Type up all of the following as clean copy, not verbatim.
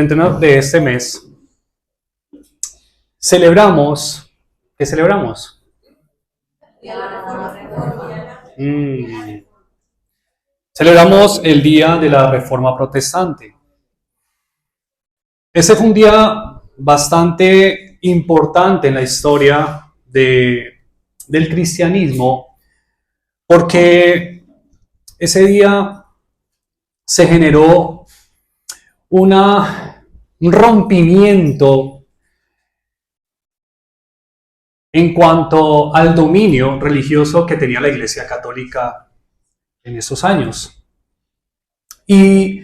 31 de este mes, celebramos, ¿qué celebramos? Celebramos el Día de la Reforma Protestante. Ese fue un día bastante importante en la historia del cristianismo, porque ese día se generó un rompimiento en cuanto al dominio religioso que tenía la Iglesia Católica en esos años. Y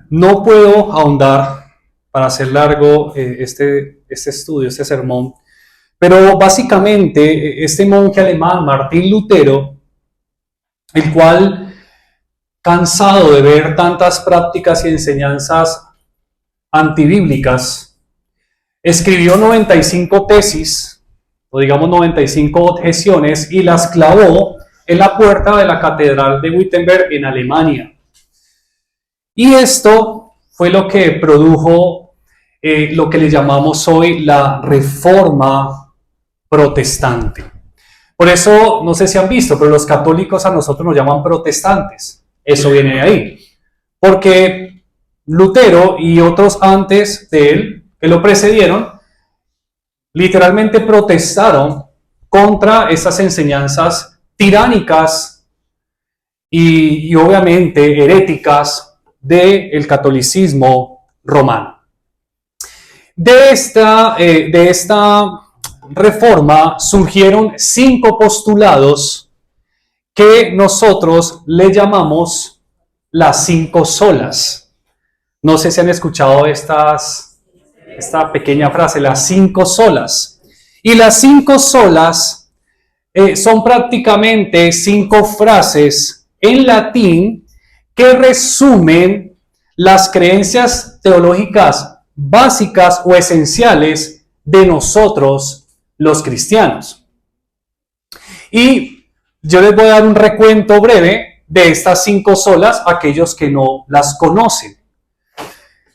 no puedo ahondar para hacer largo este estudio, este sermón, pero básicamente este monje alemán, Martín Lutero, el cual, cansado de ver tantas prácticas y enseñanzas antibíblicas, escribió 95 tesis, o digamos 95 objeciones, y las clavó en la puerta de la Catedral de Wittenberg en Alemania. Y esto fue lo que produjo lo que le llamamos hoy la Reforma Protestante. Por eso, no sé si han visto, pero los católicos a nosotros nos llaman protestantes. Eso viene de ahí. Porque Lutero y otros antes de él, que lo precedieron, literalmente protestaron contra esas enseñanzas tiránicas y obviamente heréticas del catolicismo romano. De esta reforma surgieron 5 postulados que nosotros le llamamos las 5 solas. No sé si han escuchado esta pequeña frase, las 5 solas. Y las 5 solas son prácticamente 5 frases en latín que resumen las creencias teológicas básicas o esenciales de nosotros los cristianos. Y yo les voy a dar un recuento breve de estas 5 solas a aquellos que no las conocen.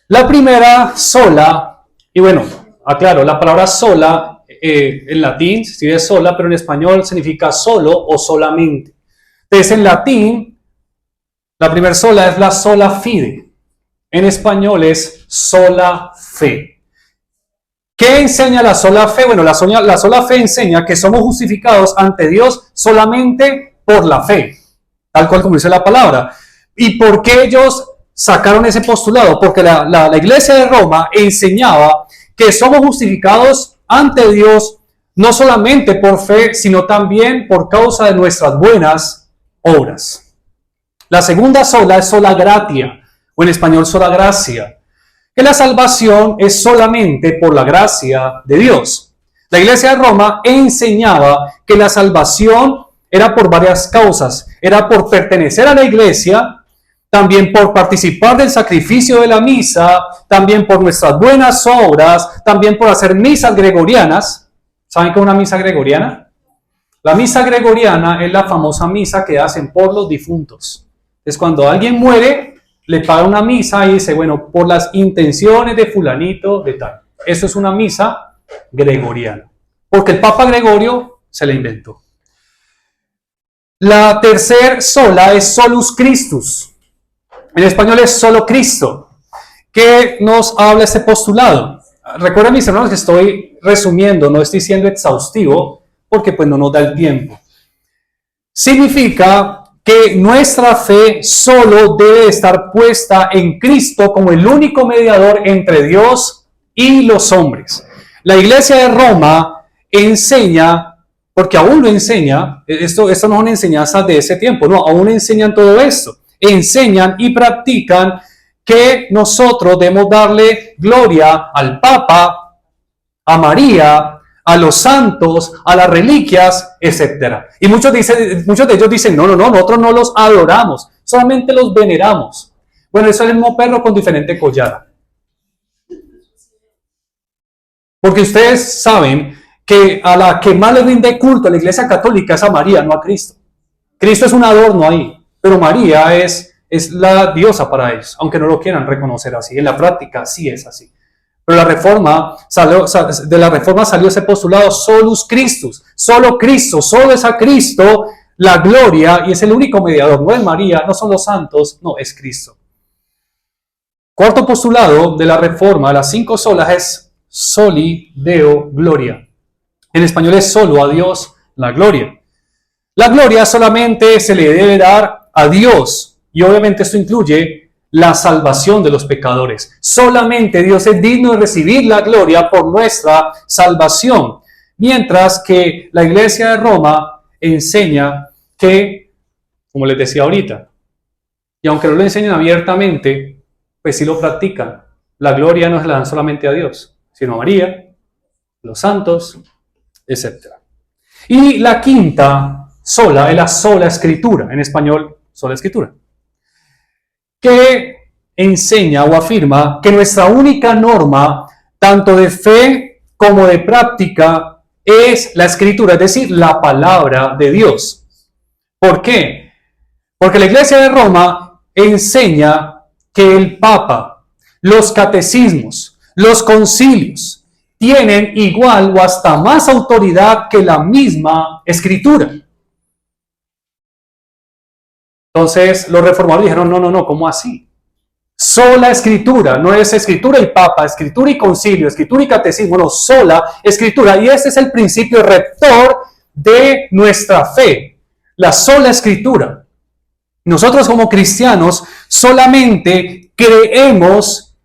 La primera sola, y bueno, aclaro, la palabra sola en latín se escribe sola, pero en español significa solo o solamente. Entonces en latín, la primera sola es la sola fide. En español es sola fe. ¿Qué enseña la sola fe? Bueno, la sola fe enseña que somos justificados ante Dios solamente por la fe, tal cual como dice la palabra. ¿Y por qué ellos sacaron ese postulado? Porque la Iglesia de Roma enseñaba que somos justificados ante Dios no solamente por fe, sino también por causa de nuestras buenas obras. La segunda sola es sola gratia, o en español sola gracia, que la salvación es solamente por la gracia de Dios. La Iglesia de Roma enseñaba que la salvación era por varias causas. Era por pertenecer a la Iglesia, también por participar del sacrificio de la misa, también por nuestras buenas obras, también por hacer misas gregorianas. ¿Saben qué es una misa gregoriana? La misa gregoriana es la famosa misa que hacen por los difuntos. Es cuando alguien muere, le paga una misa y dice, bueno, por las intenciones de fulanito, de tal. Eso es una misa gregoriana, porque el Papa Gregorio se la inventó. La tercera sola es solus Christus. En español es solo Cristo. ¿Qué nos habla este postulado? Recuerden, mis hermanos, que estoy resumiendo, no estoy siendo exhaustivo, porque pues no nos da el tiempo. Significa que nuestra fe solo debe estar puesta en Cristo como el único mediador entre Dios y los hombres. La Iglesia de Roma enseña, porque aún lo enseña, esto no es una enseñanza de ese tiempo, no, aún enseñan todo esto. Enseñan y practican que nosotros debemos darle gloria al Papa, a María, a los santos, a las reliquias, etc. Y muchos de ellos dicen, no, nosotros no los adoramos, solamente los veneramos. Bueno, eso es el mismo perro con diferente collar. Porque ustedes saben que a la que más le rinde culto a la Iglesia Católica es a María, no a Cristo. Cristo es un adorno ahí, pero María es es la diosa para ellos, aunque no lo quieran reconocer así. En la práctica sí es así. Pero de la reforma salió ese postulado solus Christus, solo Cristo, solo es a Cristo la gloria, y es el único mediador, no es María, no son los santos, no, es Cristo. Cuarto postulado de la reforma, las 5 solas, es soli Deo gloria. En español es solo a Dios la gloria. La gloria solamente se le debe dar a Dios, y obviamente esto incluye la salvación de los pecadores. Solamente Dios es digno de recibir la gloria por nuestra salvación. Mientras que la Iglesia de Roma enseña que, como les decía ahorita, y aunque no lo enseñan abiertamente, pues sí lo practican. La gloria no se la dan solamente a Dios, sino a María, los santos, etc. Y la quinta sola es la sola escritura, en español, sola escritura, que enseña o afirma que nuestra única norma, tanto de fe como de práctica, es la escritura, es decir, la palabra de Dios. ¿Por qué? Porque la Iglesia de Roma enseña que el Papa, los catecismos, los concilios, tienen igual o hasta más autoridad que la misma escritura. Entonces los reformadores dijeron, no, ¿cómo así? Sola escritura, no es escritura y papa, escritura y concilio, escritura y catecismo, no, sola escritura. Y ese es el principio rector de nuestra fe, la sola escritura. Nosotros como cristianos solamente creemos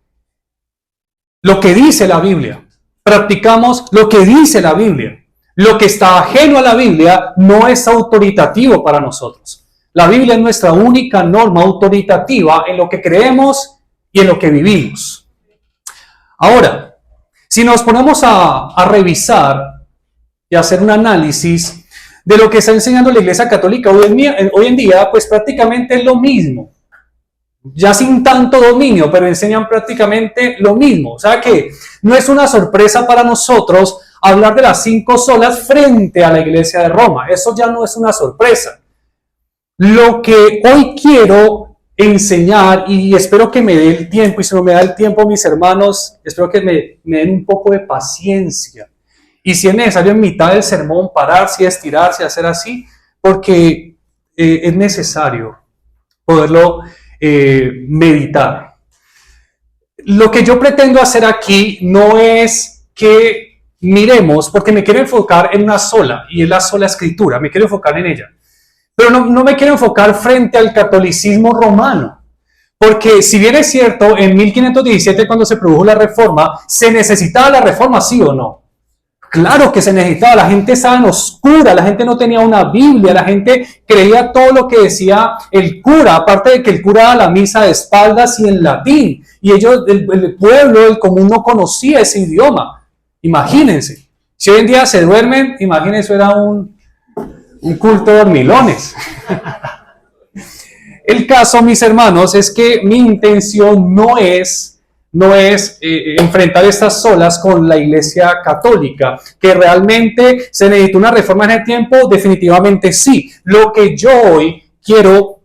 lo que dice la Biblia, practicamos lo que dice la Biblia. Lo que está ajeno a la Biblia no es autoritativo para nosotros. La Biblia es nuestra única norma autoritativa en lo que creemos y en lo que vivimos. Ahora, si nos ponemos a revisar y a hacer un análisis de lo que está enseñando la Iglesia Católica hoy en día, pues prácticamente es lo mismo. Ya sin tanto dominio, pero enseñan prácticamente lo mismo. O sea que no es una sorpresa para nosotros hablar de las 5 solas frente a la Iglesia de Roma. Eso ya no es una sorpresa. Lo que hoy quiero enseñar, y espero que me dé el tiempo, y si no me da el tiempo, mis hermanos, espero que me den un poco de paciencia. Y si es necesario en mitad del sermón pararse, estirarse, hacer así, porque es necesario poderlo meditar. Lo que yo pretendo hacer aquí no es que miremos, porque me quiero enfocar en una sola, y es la sola escritura, me quiero enfocar en ella. Pero no me quiero enfocar frente al catolicismo romano, porque si bien es cierto, en 1517 cuando se produjo la reforma, ¿se necesitaba la reforma, sí o no? Claro que se necesitaba, la gente estaba en oscura, la gente no tenía una Biblia, la gente creía todo lo que decía el cura, aparte de que el cura daba la misa de espaldas y en latín, y ellos, el pueblo, el común no conocía ese idioma. Imagínense, si hoy en día se duermen, imagínense, era un culto de dormilones. El caso, mis hermanos, es que mi intención no es enfrentar estas solas con la Iglesia Católica, que realmente se necesita una reforma en el tiempo, definitivamente sí. Lo que yo hoy quiero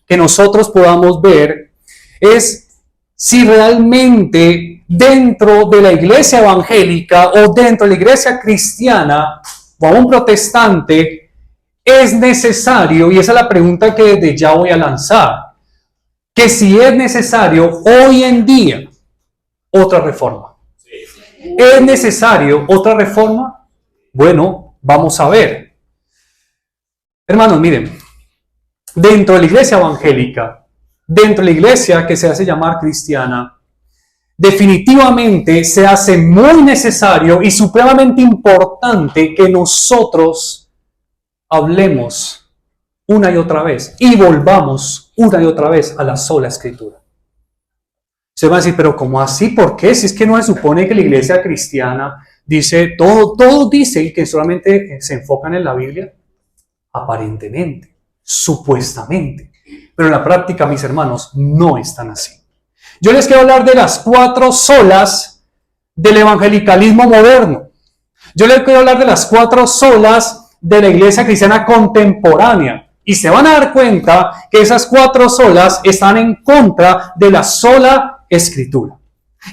que nosotros podamos ver es si realmente dentro de la Iglesia evangélica o dentro de la Iglesia cristiana o aún protestante, es necesario, y esa es la pregunta que desde ya voy a lanzar, que si es necesario hoy en día otra reforma. ¿Es necesario otra reforma? Bueno, vamos a ver. Hermanos, miren, dentro de la iglesia evangélica, dentro de la iglesia que se hace llamar cristiana, definitivamente se hace muy necesario y supremamente importante que nosotros hablemos una y otra vez y volvamos una y otra vez a la sola escritura. Se va a decir, pero ¿cómo así? ¿Por qué? Si es que no se supone que la iglesia cristiana dice, todo dice que solamente se enfocan en la Biblia. Aparentemente, supuestamente. Pero en la práctica, mis hermanos, no están así. Yo les quiero hablar de las 4 solas del evangelicalismo moderno. Yo les quiero hablar de las 4 solas de la iglesia cristiana contemporánea. Y se van a dar cuenta que esas 4 solas están en contra de la sola Escritura.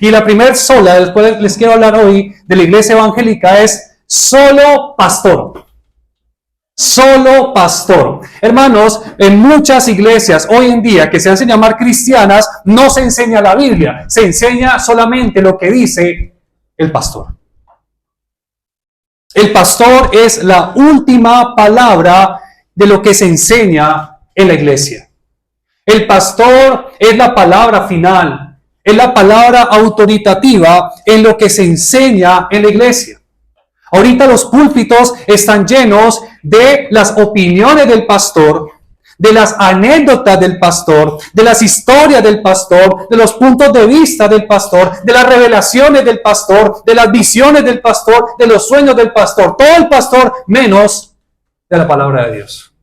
Y la primera sola del cual les quiero hablar hoy de la iglesia evangélica es solo pastor. Solo pastor. Hermanos, en muchas iglesias hoy en día que se hacen llamar cristianas, no se enseña la Biblia, se enseña solamente lo que dice el pastor. El pastor es la última palabra de lo que se enseña en la iglesia. El pastor es la palabra final, es la palabra autoritativa en lo que se enseña en la iglesia. Ahorita los púlpitos están llenos de las opiniones del pastor, de las anécdotas del pastor, de las historias del pastor, de los puntos de vista del pastor, de las revelaciones del pastor, de las visiones del pastor, de los sueños del pastor. Todo el pastor menos de la palabra de Dios.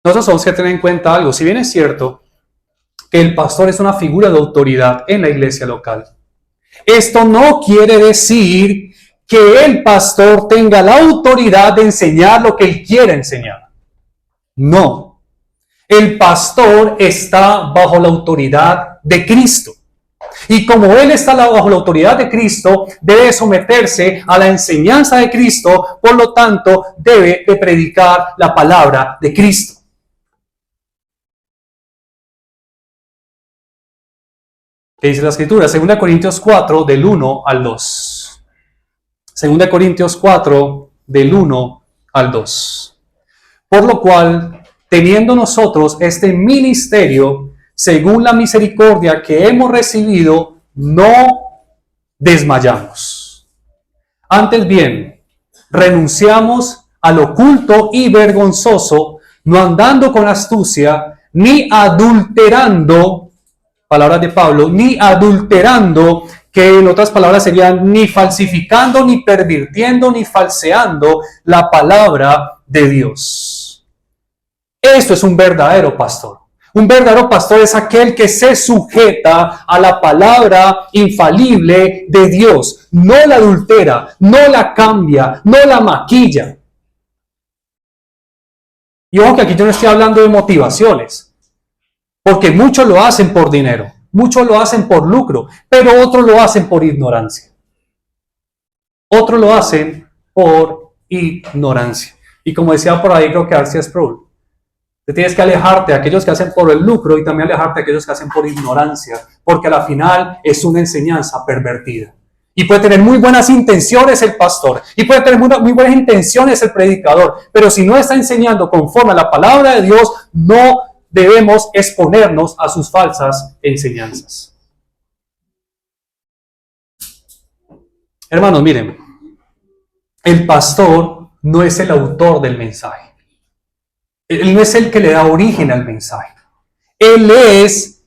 Nosotros tenemos que tener en cuenta algo. Si bien es cierto que el pastor es una figura de autoridad en la iglesia local, esto no quiere decir que el pastor tenga la autoridad de enseñar lo que él quiere enseñar. No. El pastor está bajo la autoridad de Cristo. Y como él está bajo la autoridad de Cristo, debe someterse a la enseñanza de Cristo, por lo tanto, debe de predicar la palabra de Cristo. ¿Qué dice la Escritura? 2 Corintios 4, del 1 al 2. 2 Corintios 4, del 1 al 2. Por lo cual, teniendo nosotros este ministerio, según la misericordia que hemos recibido, no desmayamos. Antes bien, renunciamos al oculto y vergonzoso, no andando con astucia, ni adulterando, palabras de Pablo, ni adulterando, que en otras palabras serían ni falsificando, ni pervirtiendo, ni falseando la palabra de Dios. Esto es un verdadero pastor. Un verdadero pastor es aquel que se sujeta a la palabra infalible de Dios. No la adultera, no la cambia, no la maquilla. Y ojo que aquí yo no estoy hablando de motivaciones. Porque muchos lo hacen por dinero, muchos lo hacen por lucro, pero otros lo hacen por ignorancia. Otros lo hacen por ignorancia. Y como decía por ahí, creo que R.C. Sproul, te tienes que alejarte de aquellos que hacen por el lucro y también alejarte de aquellos que hacen por ignorancia, porque a la final es una enseñanza pervertida. Y puede tener muy buenas intenciones el pastor, y puede tener muy buenas intenciones el predicador, pero si no está enseñando conforme a la palabra de Dios, no debemos exponernos a sus falsas enseñanzas. Hermanos, miren, el pastor no es el autor del mensaje. Él no es el que le da origen al mensaje. Él es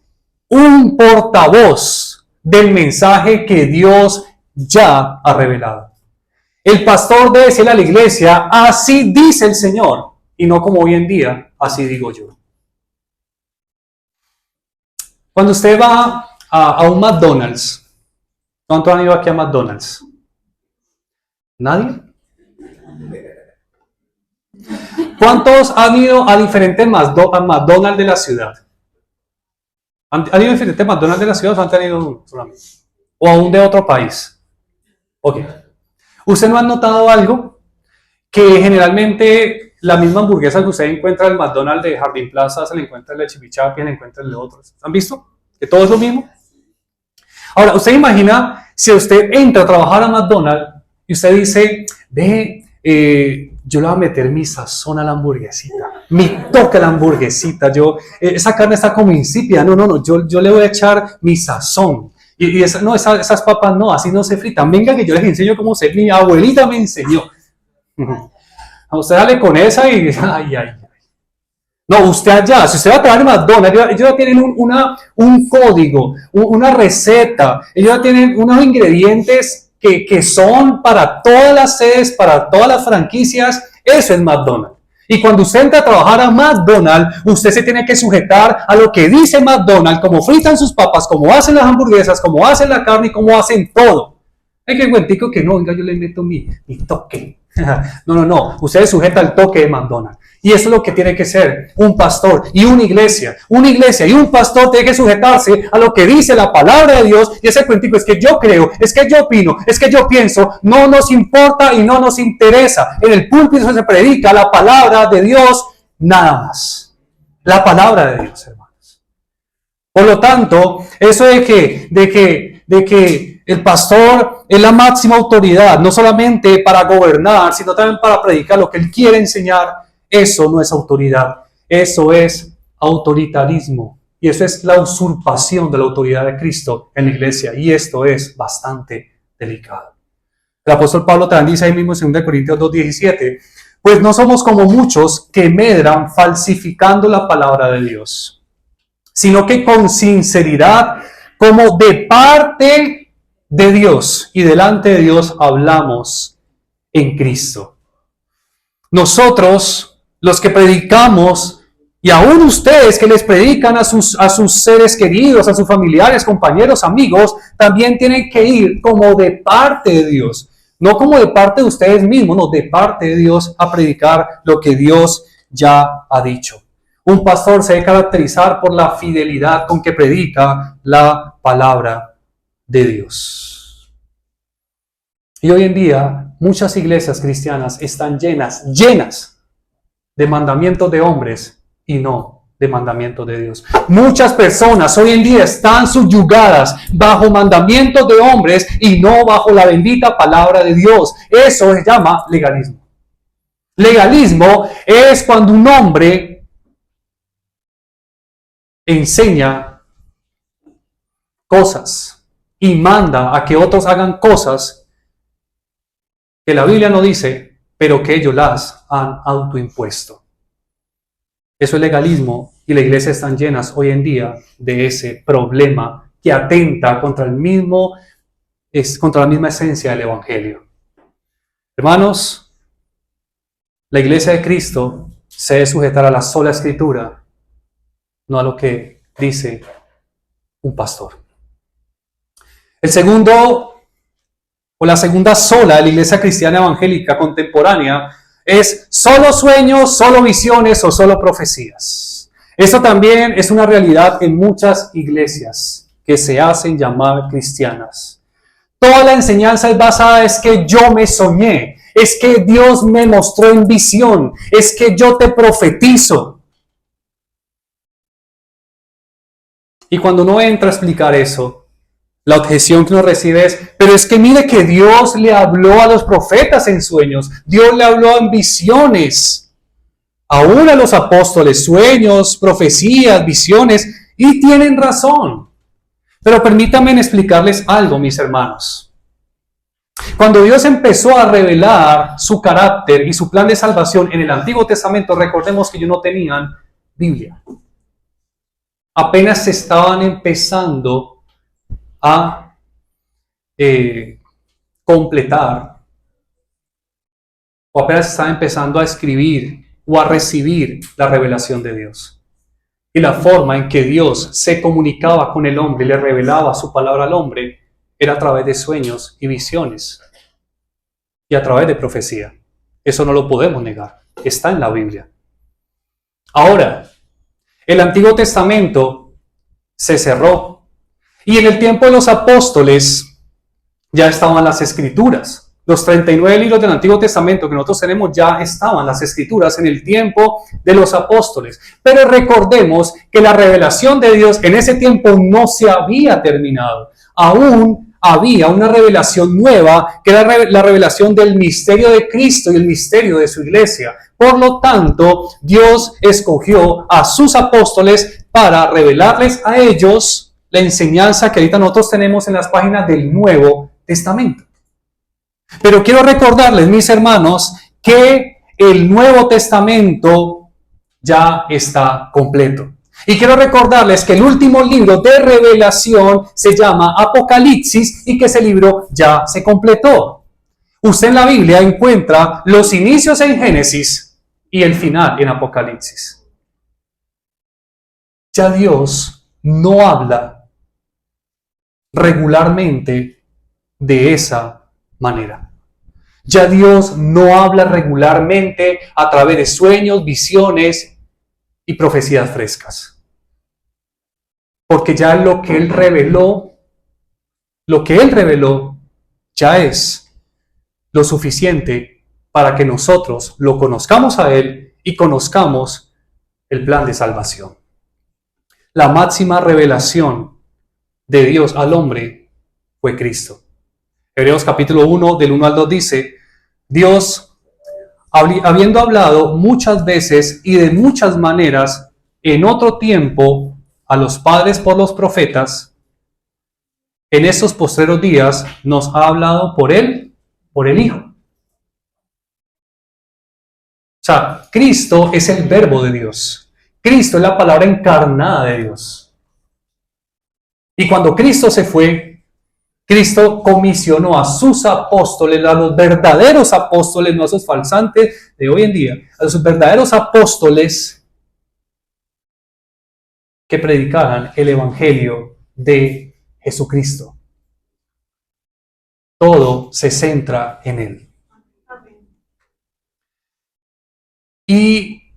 un portavoz del mensaje que Dios ya ha revelado. El pastor debe decirle a la iglesia, así dice el Señor, y no como hoy en día, así digo yo. Cuando usted va a un McDonald's, ¿cuántos han ido aquí a McDonald's? ¿Nadie? ¿Cuántos han ido a diferentes McDonald's de la ciudad? ¿Han ido a diferentes McDonald's de la ciudad o han tenido uno solamente? ¿O aún de otro país? Ok. ¿Usted no ha notado algo? Que generalmente la misma hamburguesa que usted encuentra en el McDonald's de Jardín Plaza, se le encuentra el de Chipichapi, se le encuentra el de otros. ¿Han visto? ¿Que todo es lo mismo? Ahora, usted imagina si usted entra a trabajar a McDonald's y usted dice, yo le voy a meter mi sazón a la hamburguesita, mi toque a la hamburguesita, esa carne está como insípida, no, yo le voy a echar mi sazón. Y esas papas no, así no se fritan. Venga que yo les enseño cómo se, mi abuelita me enseñó. A usted dale con esa y ay. No, usted allá, si usted va a trabajar en McDonald's, ellos ya tienen un código, una receta, ellos ya tienen unos ingredientes que son para todas las sedes, para todas las franquicias. Eso es McDonald's. Y cuando usted entra a trabajar a McDonald's, usted se tiene que sujetar a lo que dice McDonald's, cómo fritan sus papas, cómo hacen las hamburguesas, cómo hacen la carne y cómo hacen todo. Hay que cuentico que no, venga, yo le meto mi toque. No. Usted es sujeta al toque de McDonald's. Y eso es lo que tiene que ser un pastor y una iglesia. Una iglesia y un pastor tiene que sujetarse a lo que dice la palabra de Dios. Y ese cuentico es que yo creo, es que yo opino, es que yo pienso. No nos importa y no nos interesa. En el púlpito se predica la palabra de Dios, nada más. La palabra de Dios, hermanos. Por lo tanto, eso de que el pastor es la máxima autoridad, no solamente para gobernar, sino también para predicar lo que él quiere enseñar, eso no es autoridad, eso es autoritarismo. Y eso es la usurpación de la autoridad de Cristo en la iglesia. Y esto es bastante delicado. El apóstol Pablo también dice ahí mismo en 2 Corintios 2:17, pues no somos como muchos que medran falsificando la palabra de Dios, sino que con sinceridad, como de parte de Dios y delante de Dios, hablamos en Cristo. Nosotros, los que predicamos, y aún ustedes que les predican a sus seres queridos, a sus familiares, compañeros, amigos, también tienen que ir como de parte de Dios. No como de parte de ustedes mismos, no, de parte de Dios a predicar lo que Dios ya ha dicho. Un pastor se debe caracterizar por la fidelidad con que predica la palabra de Dios. Y hoy en día, muchas iglesias cristianas están llenas de mandamientos de hombres y no de mandamientos de Dios. Muchas personas hoy en día están subyugadas bajo mandamientos de hombres y no bajo la bendita palabra de Dios. Eso se llama legalismo. Legalismo es cuando un hombre enseña cosas y manda a que otros hagan cosas que la Biblia no dice, pero que ellos las han autoimpuesto. Eso es legalismo y las iglesias están llenas hoy en día de ese problema que atenta contra la misma esencia del Evangelio. Hermanos, la iglesia de Cristo se debe sujetar a la sola Escritura, no a lo que dice un pastor. La segunda sola de la iglesia cristiana evangélica contemporánea es solo sueños, solo visiones o solo profecías. Esto también es una realidad en muchas iglesias que se hacen llamar cristianas. Toda la enseñanza es basada en que yo me soñé, es que Dios me mostró en visión, es que yo te profetizo. Y cuando uno entra a explicar eso, la objeción que uno recibe es, pero es que mire que Dios le habló a los profetas en sueños, Dios le habló en visiones, aún a los apóstoles, sueños, profecías, visiones, y tienen razón. Pero permítanme explicarles algo, mis hermanos. Cuando Dios empezó a revelar su carácter y su plan de salvación en el Antiguo Testamento, recordemos que ellos no tenían Biblia. Apenas se estaban empezando a completar, o apenas estaban empezando a escribir o a recibir la revelación de Dios. Y la forma en que Dios se comunicaba con el hombre y le revelaba su palabra al hombre era a través de sueños y visiones y a través de profecía. Eso no lo podemos negar, está en la Biblia. Ahora, el Antiguo Testamento se cerró. Y en el tiempo de los apóstoles ya estaban las Escrituras. Los 39 libros del Antiguo Testamento que nosotros tenemos ya estaban las Escrituras en el tiempo de los apóstoles. Pero recordemos que la revelación de Dios en ese tiempo no se había terminado. Aún había una revelación nueva, que era la revelación del misterio de Cristo y el misterio de su iglesia. Por lo tanto, Dios escogió a sus apóstoles para revelarles a ellos la enseñanza que ahorita nosotros tenemos en las páginas del Nuevo Testamento. Pero quiero recordarles, mis hermanos, que el Nuevo Testamento ya está completo. Y quiero recordarles que el último libro de revelación se llama Apocalipsis y que ese libro ya se completó. Usted en la Biblia encuentra los inicios en Génesis y el final en Apocalipsis. Ya Dios no habla regularmente de esa manera. Ya Dios no habla regularmente a través de sueños, visiones y profecías frescas. Porque ya lo que Él reveló, ya es lo suficiente para que nosotros lo conozcamos a Él y conozcamos el plan de salvación. La máxima revelación de Dios al hombre fue Cristo. Hebreos capítulo 1, del 1 al 2 dice: Dios, habiendo hablado muchas veces y de muchas maneras en otro tiempo a los padres por los profetas, en estos postreros días nos ha hablado por el Hijo. O sea, Cristo es el verbo de Dios. Cristo es la palabra encarnada de Dios. Y cuando Cristo se fue, Cristo comisionó a sus apóstoles, a los verdaderos apóstoles, no a esos falsantes de hoy en día, a sus verdaderos apóstoles que predicaran el evangelio de Jesucristo. Todo se centra en Él. Y,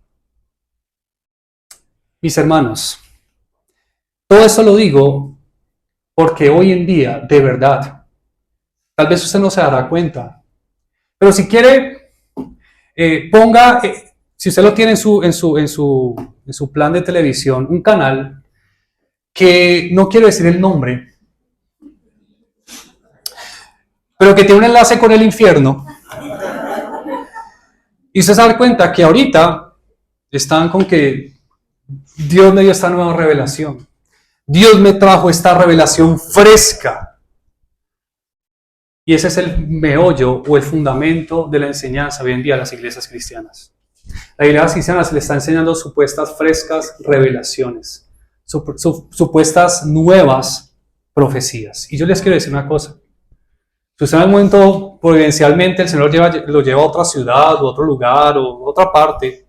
mis hermanos, todo esto lo digo porque hoy en día, de verdad, tal vez usted no se dará cuenta, pero si quiere, ponga, si usted lo tiene en su plan de televisión, un canal que no quiero decir el nombre, pero que tiene un enlace con el infierno. Y usted se da cuenta que ahorita están con que Dios me dio esta nueva revelación. Dios me trajo esta revelación fresca. Y ese es el meollo o el fundamento de la enseñanza hoy en día a las iglesias cristianas. La iglesia cristiana se le está enseñando supuestas frescas revelaciones, supuestas nuevas profecías. Y yo les quiero decir una cosa. Si usted en algún momento, providencialmente, el Señor lo lleva a otra ciudad, o a otro lugar, o a otra parte,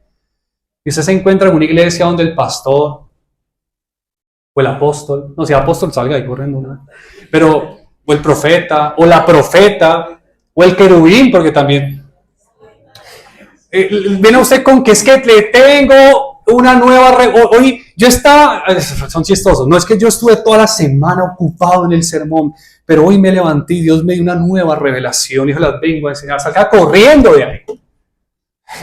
y usted se encuentra en una iglesia donde el pastor, o el apóstol, no, si el apóstol salga ahí corriendo, ¿no? Pero, o el profeta, o la profeta, o el querubín, porque también, viene usted con que es que le tengo una nueva, hoy yo son chistosos, no es que yo estuve toda la semana ocupado en el sermón, pero hoy me levanté y Dios me dio una nueva revelación y yo las vengo a enseñar. Salga corriendo de ahí.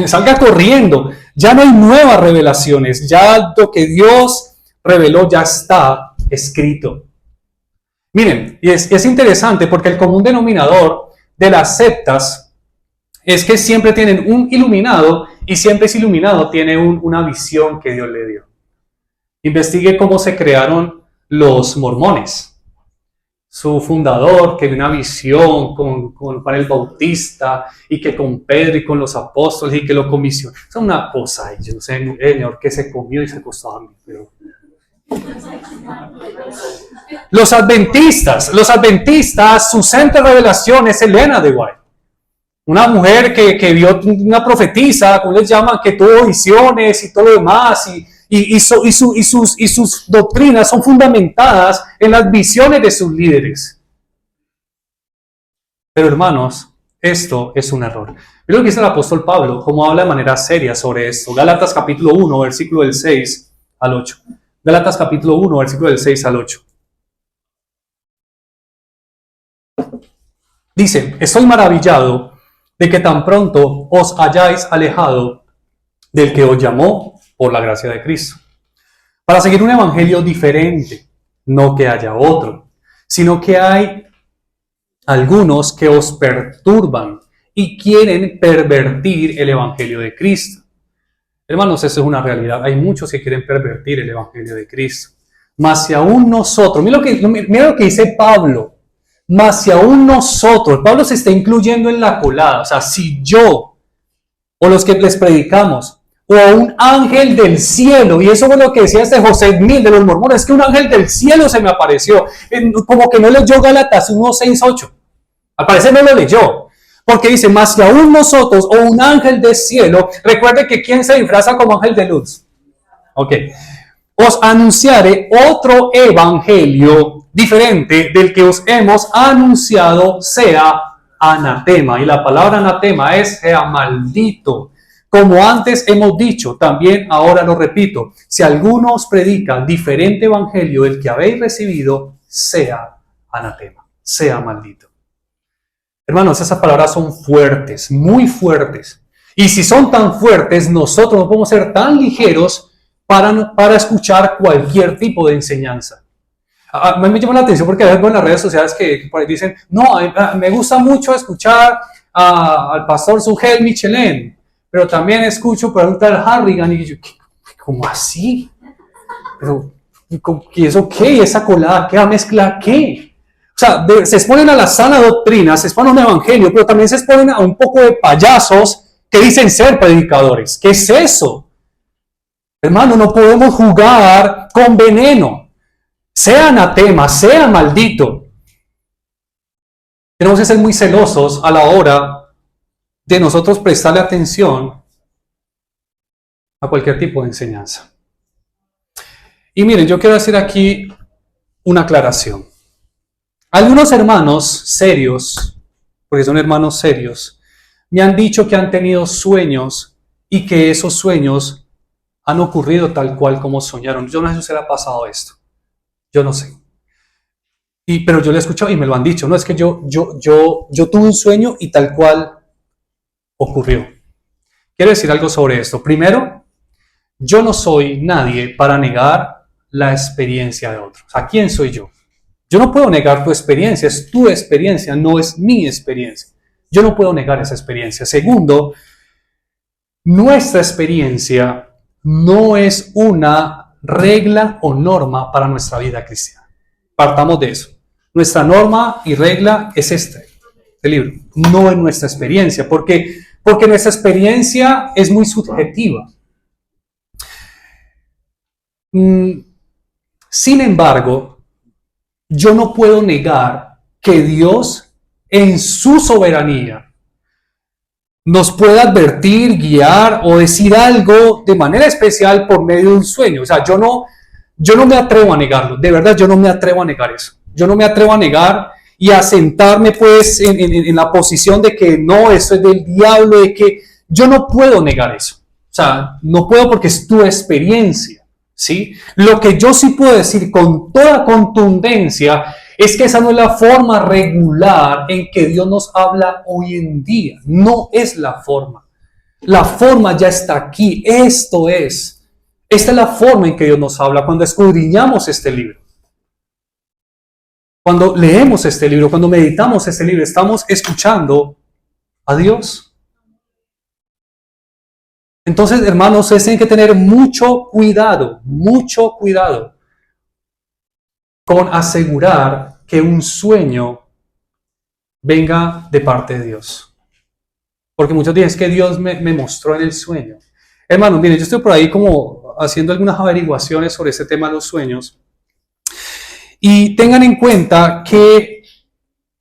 Salga corriendo. Ya no hay nuevas revelaciones. Ya lo que Dios reveló ya está escrito. Miren, y es interesante porque el común denominador de las sectas es que siempre tienen un iluminado y siempre ese iluminado tiene una visión que Dios le dio. Investigue cómo se crearon los mormones. Su fundador, que vio una visión con Juan el Bautista y que con Pedro y con los apóstoles y que lo comisionó. Es una cosa, yo no sé, Señor, que se comió y se acostó a mí, pero... Los adventistas, su centro de revelación es Elena de White. Una mujer que vio una profetisa, como les llaman, que tuvo visiones y todo lo demás, y sus doctrinas son fundamentadas en las visiones de sus líderes. Pero hermanos, esto es un error. Mira lo que dice el apóstol Pablo, cómo habla de manera seria sobre esto. Gálatas capítulo 1, versículo del 6 al 8. Gálatas capítulo 1, versículo del 6 al 8. Dice: estoy maravillado de que tan pronto os hayáis alejado del que os llamó por la gracia de Cristo, para seguir un evangelio diferente, no que haya otro, sino que hay algunos que os perturban y quieren pervertir el evangelio de Cristo. Hermanos, eso es una realidad. Hay muchos que quieren pervertir el evangelio de Cristo. Mas si aún nosotros, mira lo que dice Pablo, mas si aún nosotros, Pablo se está incluyendo en la colada, o sea, si yo o los que les predicamos, o a un ángel del cielo, y eso fue lo que decía José Smith de los mormones, que un ángel del cielo se me apareció, como que no leyó Gálatas 1, 6, 8, al parecer no lo leyó, porque dice, más que aún nosotros, o un ángel del cielo, recuerde que ¿quién se disfraza como ángel de luz? Ok, os anunciaré otro evangelio diferente del que os hemos anunciado, sea anatema. Y la palabra anatema es sea maldito. Como antes hemos dicho, también ahora lo repito, si alguno os predica diferente evangelio del que habéis recibido, sea anatema, sea maldito. Hermanos, esas palabras son fuertes, muy fuertes. Y si son tan fuertes, nosotros no podemos ser tan ligeros para escuchar cualquier tipo de enseñanza. A mí me llama la atención porque a veces en las redes sociales que por ahí dicen, no, me gusta mucho escuchar al pastor Sugel Michelin, pero también escucho por un tal Harrigan, y yo, ¿cómo así? Pero, ¿y eso qué? ¿Esa colada qué? ¿A mezcla qué? O sea, se exponen a la sana doctrina, se exponen a un evangelio, pero también se exponen a un poco de payasos que dicen ser predicadores. ¿Qué es eso? Hermano, no podemos jugar con veneno. Sea anatema, sea maldito. Tenemos que ser muy celosos a la hora de nosotros prestarle atención a cualquier tipo de enseñanza. Y miren, yo quiero hacer aquí una aclaración. Algunos hermanos serios, porque son hermanos serios, me han dicho que han tenido sueños y que esos sueños han ocurrido tal cual como soñaron. Yo no sé si se le ha pasado esto. Yo no sé. Pero yo lo he escuchado y me lo han dicho. No, es que yo tuve un sueño y tal cual ocurrió. Quiero decir algo sobre esto. Primero, yo no soy nadie para negar la experiencia de otros. ¿A quién soy yo? Yo no puedo negar tu experiencia, es tu experiencia, no es mi experiencia. Yo no puedo negar esa experiencia. Segundo, nuestra experiencia no es una regla o norma para nuestra vida cristiana. Partamos de eso. Nuestra norma y regla es este libro, no es nuestra experiencia, porque nuestra experiencia es muy subjetiva. Sin embargo, yo no puedo negar que Dios, en su soberanía, nos pueda advertir, guiar o decir algo de manera especial por medio de un sueño. O sea, yo no me atrevo a negarlo. De verdad, yo no me atrevo a negar eso. Yo no me atrevo a negar y a sentarme pues en la posición de que no, eso es del diablo, de que yo no puedo negar eso. O sea, no puedo porque es tu experiencia, ¿sí? Lo que yo sí puedo decir con toda contundencia es que esa no es la forma regular en que Dios nos habla hoy en día. No es la forma. La forma ya está aquí. Esta es la forma en que Dios nos habla cuando escudriñamos este libro. Cuando leemos este libro, cuando meditamos este libro, estamos escuchando a Dios. Entonces, hermanos, ustedes tienen que tener mucho cuidado con asegurar que un sueño venga de parte de Dios. Porque muchos dicen, es que Dios me mostró en el sueño. Hermanos, miren, yo estoy por ahí como haciendo algunas averiguaciones sobre este tema de los sueños. Y tengan en cuenta que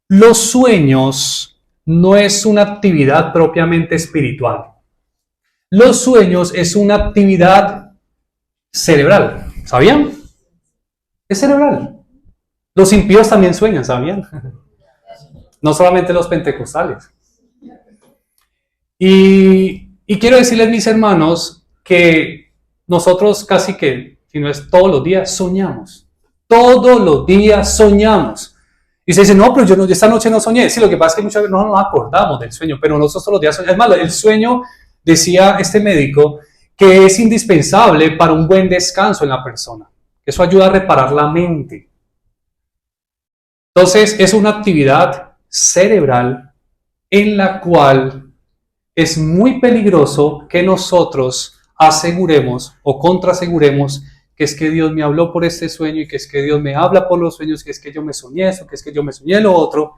los sueños no es una actividad propiamente espiritual. Los sueños es una actividad cerebral. ¿Sabían? Es cerebral. Los impíos también sueñan, ¿sabían? No solamente los pentecostales. Y quiero decirles, mis hermanos, que nosotros casi que, si no es todos los días, soñamos. Todos los días soñamos. Y se dice, no, pero yo esta noche no soñé. Sí, lo que pasa es que muchas veces no nos acordamos del sueño, pero nosotros todos los días soñamos. Es malo, el sueño, decía este médico, que es indispensable para un buen descanso en la persona. Eso ayuda a reparar la mente. Entonces, es una actividad cerebral en la cual es muy peligroso que nosotros aseguremos o contraaseguremos que es que Dios me habló por este sueño y que es que Dios me habla por los sueños, que es que yo me soñé eso, que es que yo me soñé lo otro.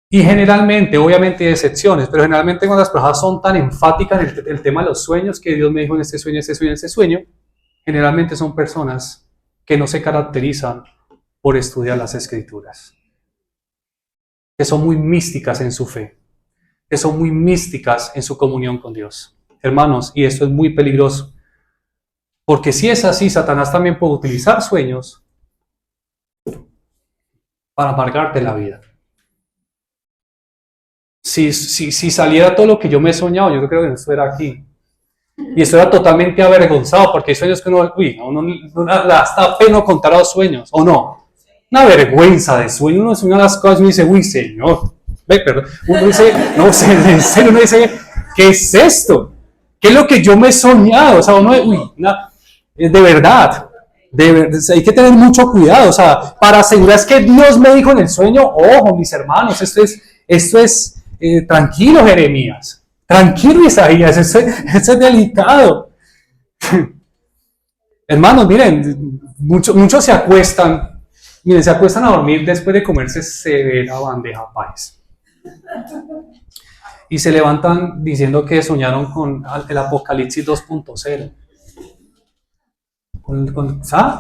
Y generalmente, obviamente hay excepciones, pero generalmente cuando las personas son tan enfáticas en el tema de los sueños, que Dios me dijo en este sueño, este sueño, este sueño, generalmente son personas que no se caracterizan por estudiar las Escrituras, que son muy místicas en su fe, que son muy místicas en su comunión con Dios. Hermanos, y esto es muy peligroso, porque si es así, Satanás también puede utilizar sueños para amargarte la vida. si saliera todo lo que yo me he soñado, yo creo que no estuviera aquí. Y estoy totalmente avergonzado porque hay sueños que uno, uno hasta pena contar los sueños, ¿o no? Una vergüenza de sueño, uno sueña las cosas y uno dice, uy, Señor, perdón. Uno dice, no sé, en serio, uno dice, ¿qué es esto? ¿Qué es lo que yo me he soñado? O sea, uno, de verdad, hay que tener mucho cuidado, o sea, para asegurar es que Dios me dijo en el sueño, ojo, mis hermanos, esto es tranquilo, Jeremías. Tranquilo, Isaías, eso es delicado. Hermanos, miren, muchos se acuestan a dormir después de comerse severa bandeja paisa. Y se levantan diciendo que soñaron con el Apocalipsis 2.0. ¿Sabes?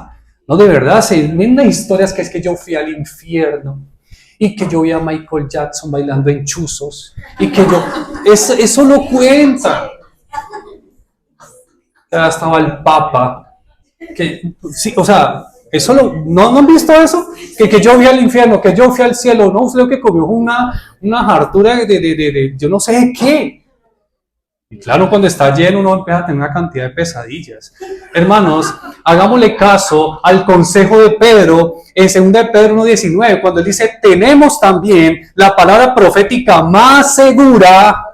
No, de verdad, se ven historias que es que yo fui al infierno. Y que yo vi a Michael Jackson bailando en chuzos. Y que yo... Eso lo cuenta. Ya estaba el Papa. Que, sí, o sea, eso ¿no han visto eso? Que yo vi al infierno, que yo fui al cielo. No, usted lo que comió una hartura de yo no sé de qué. Y claro, cuando está lleno uno empieza a tener una cantidad de pesadillas. Hermanos, hagámosle caso al consejo de Pedro en 2 de Pedro 1:19, cuando él dice, tenemos también la palabra profética más segura,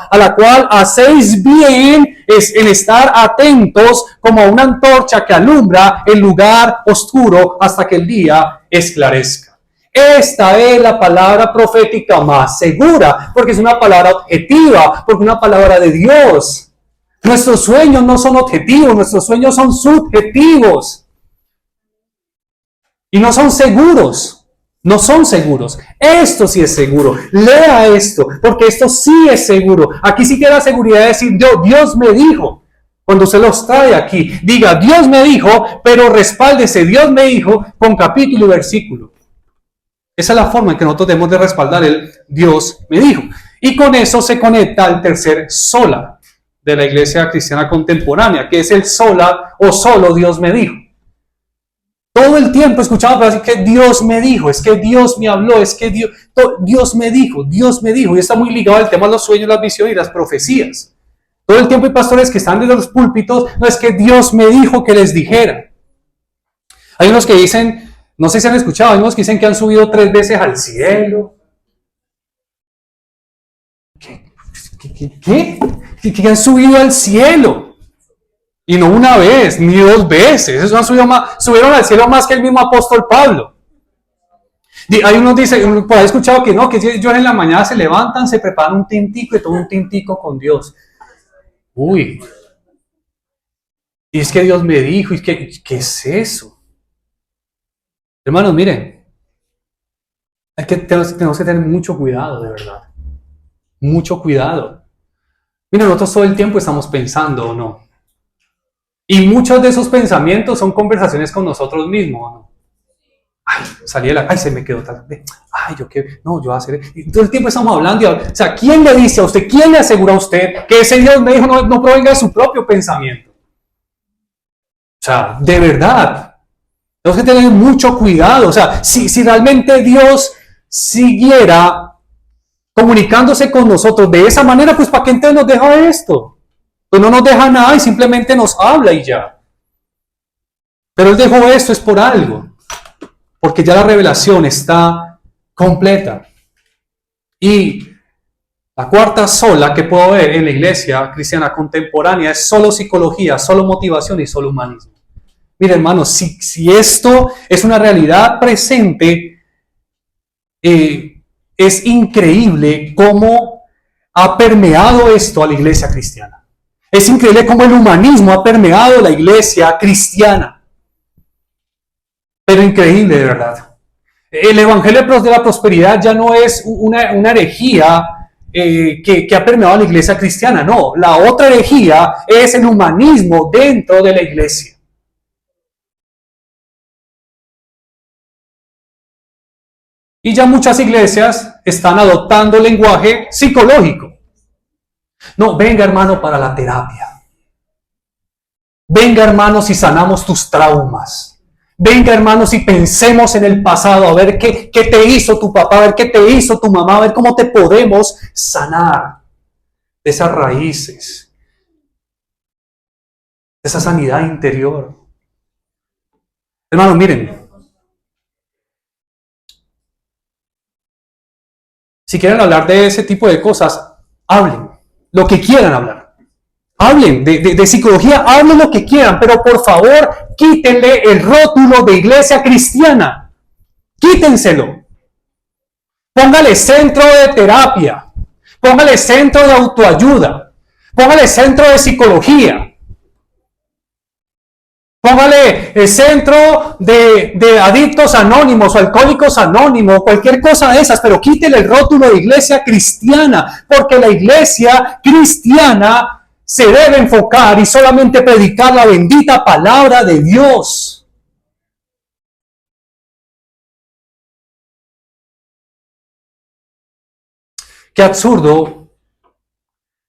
a la cual hacéis bien en estar atentos como a una antorcha que alumbra el lugar oscuro hasta que el día esclarezca. Esta es la palabra profética más segura, porque es una palabra objetiva, porque es una palabra de Dios. Nuestros sueños no son objetivos, nuestros sueños son subjetivos. Y no son seguros. No son seguros. Esto sí es seguro. Lea esto, porque esto sí es seguro. Aquí sí tiene la seguridad de decir, Dios me dijo. Cuando se los trae aquí, diga, Dios me dijo, pero respáldese, Dios me dijo, con capítulo y versículo. Esa es la forma en que nosotros debemos de respaldar el Dios me dijo. Y con eso se conecta al tercer sola de la iglesia cristiana contemporánea, que es el sola o solo Dios me dijo. Todo el tiempo escuchamos así que Dios me dijo, es que Dios me habló, es que Dios me dijo. Y está muy ligado al tema de los sueños, las visiones y las profecías. Todo el tiempo hay pastores que están desde los púlpitos, no es que Dios me dijo que les dijera. Hay unos que dicen, no sé si han escuchado, hay unos que dicen que han subido 3 veces al cielo. ¿Qué? Que han subido al cielo. Y no una vez, ni 2 veces. Eso han subieron al cielo más que el mismo apóstol Pablo. Hay unos dicen, por ahí he escuchado que no, que ellos en la mañana se levantan, se preparan un tintico y toman un tintico con Dios. Uy. Y es que Dios me dijo, y ¿qué es eso? Hermanos, miren, tenemos que tener mucho cuidado, de verdad. Mucho cuidado. Miren, nosotros todo el tiempo estamos pensando, ¿o no? Y muchos de esos pensamientos son conversaciones con nosotros mismos, ¿no? Ay, salí de ay, se me quedó tarde. Ay, yo voy a hacer. Y todo el tiempo estamos hablando. O sea, ¿quién le dice a usted, quién le asegura a usted que ese Dios me dijo no provenga de su propio pensamiento? O sea, de verdad. Tenemos que tener mucho cuidado. O sea, si realmente Dios siguiera comunicándose con nosotros de esa manera, pues ¿para qué entonces nos deja esto? Pues no nos deja nada y simplemente nos habla y ya. Pero Él dejó esto es por algo. Porque ya la revelación está completa. Y la cuarta sola que puedo ver en la iglesia cristiana contemporánea es solo psicología, solo motivación y solo humanismo. Mire, hermanos, si esto es una realidad presente, es increíble cómo ha permeado esto a la iglesia cristiana. Es increíble cómo el humanismo ha permeado la iglesia cristiana. Pero increíble, de verdad. El evangelio de la prosperidad ya no es una herejía que ha permeado a la iglesia cristiana. No, la otra herejía es el humanismo dentro de la iglesia. Y ya muchas iglesias están adoptando lenguaje psicológico. No, venga hermano para la terapia. Venga hermano si sanamos tus traumas. Venga, hermanos, y pensemos en el pasado, a ver qué te hizo tu papá, a ver qué te hizo tu mamá, a ver cómo te podemos sanar de esas raíces, de esa sanidad interior. Hermanos, miren, si quieren hablar de ese tipo de cosas, hablen, lo que quieran hablar. Hablen de psicología, hablen lo que quieran, pero por favor, quítenle el rótulo de iglesia cristiana. Quítenselo. Póngale centro de terapia. Póngale centro de autoayuda. Póngale centro de psicología. Póngale el centro de adictos anónimos o alcohólicos anónimos, cualquier cosa de esas, pero quítele el rótulo de iglesia cristiana, porque la iglesia cristiana se debe enfocar y solamente predicar la bendita palabra de Dios. Qué absurdo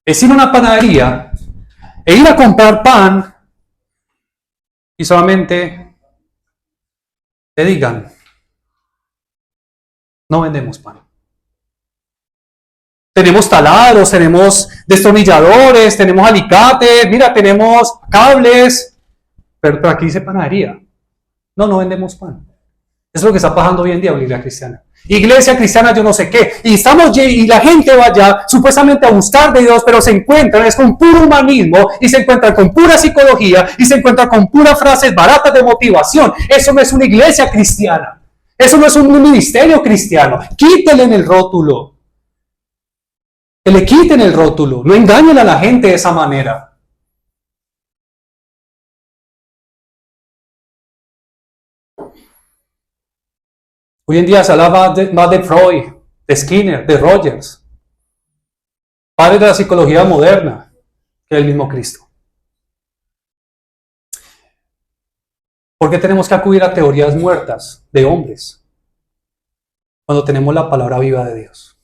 es ir a una panadería e ir a comprar pan y solamente te digan, no vendemos pan. Tenemos taladros, tenemos destornilladores, tenemos alicates, mira, tenemos cables, pero aquí dice panadería. No vendemos pan. Eso es lo que está pasando hoy en día en la iglesia cristiana. Iglesia cristiana, yo no sé qué. Y la gente va allá supuestamente a buscar de Dios, pero se encuentran es con puro humanismo y se encuentran con pura psicología y se encuentran con puras frases baratas de motivación. Eso no es una iglesia cristiana. Eso no es un ministerio cristiano. Quítele en el rótulo. Que le quiten el rótulo. No engañen a la gente de esa manera. Hoy en día se habla más de Freud, de Skinner, de Rogers, padres de la psicología moderna, que el mismo Cristo. ¿Por qué tenemos que acudir a teorías muertas de hombres cuando tenemos la palabra viva de Dios?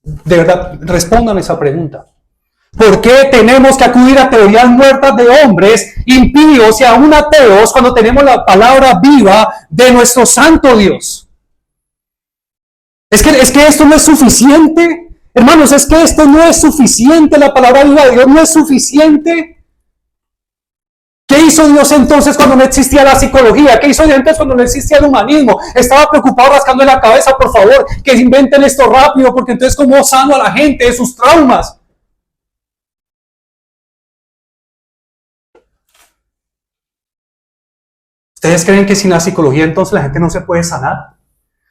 De verdad, respondan esa pregunta. ¿Por qué tenemos que acudir a teorías muertas de hombres impíos y aún ateos cuando tenemos la palabra viva de nuestro santo Dios? Es que esto no es suficiente. Hermanos, es que esto no es suficiente. La palabra viva de Dios no es suficiente. ¿Qué hizo Dios entonces cuando no existía la psicología? ¿Qué hizo Dios entonces cuando no existía el humanismo? Estaba preocupado rascando la cabeza, por favor, que inventen esto rápido, porque entonces ¿cómo sano a la gente de sus traumas? ¿Ustedes creen que sin la psicología entonces la gente no se puede sanar?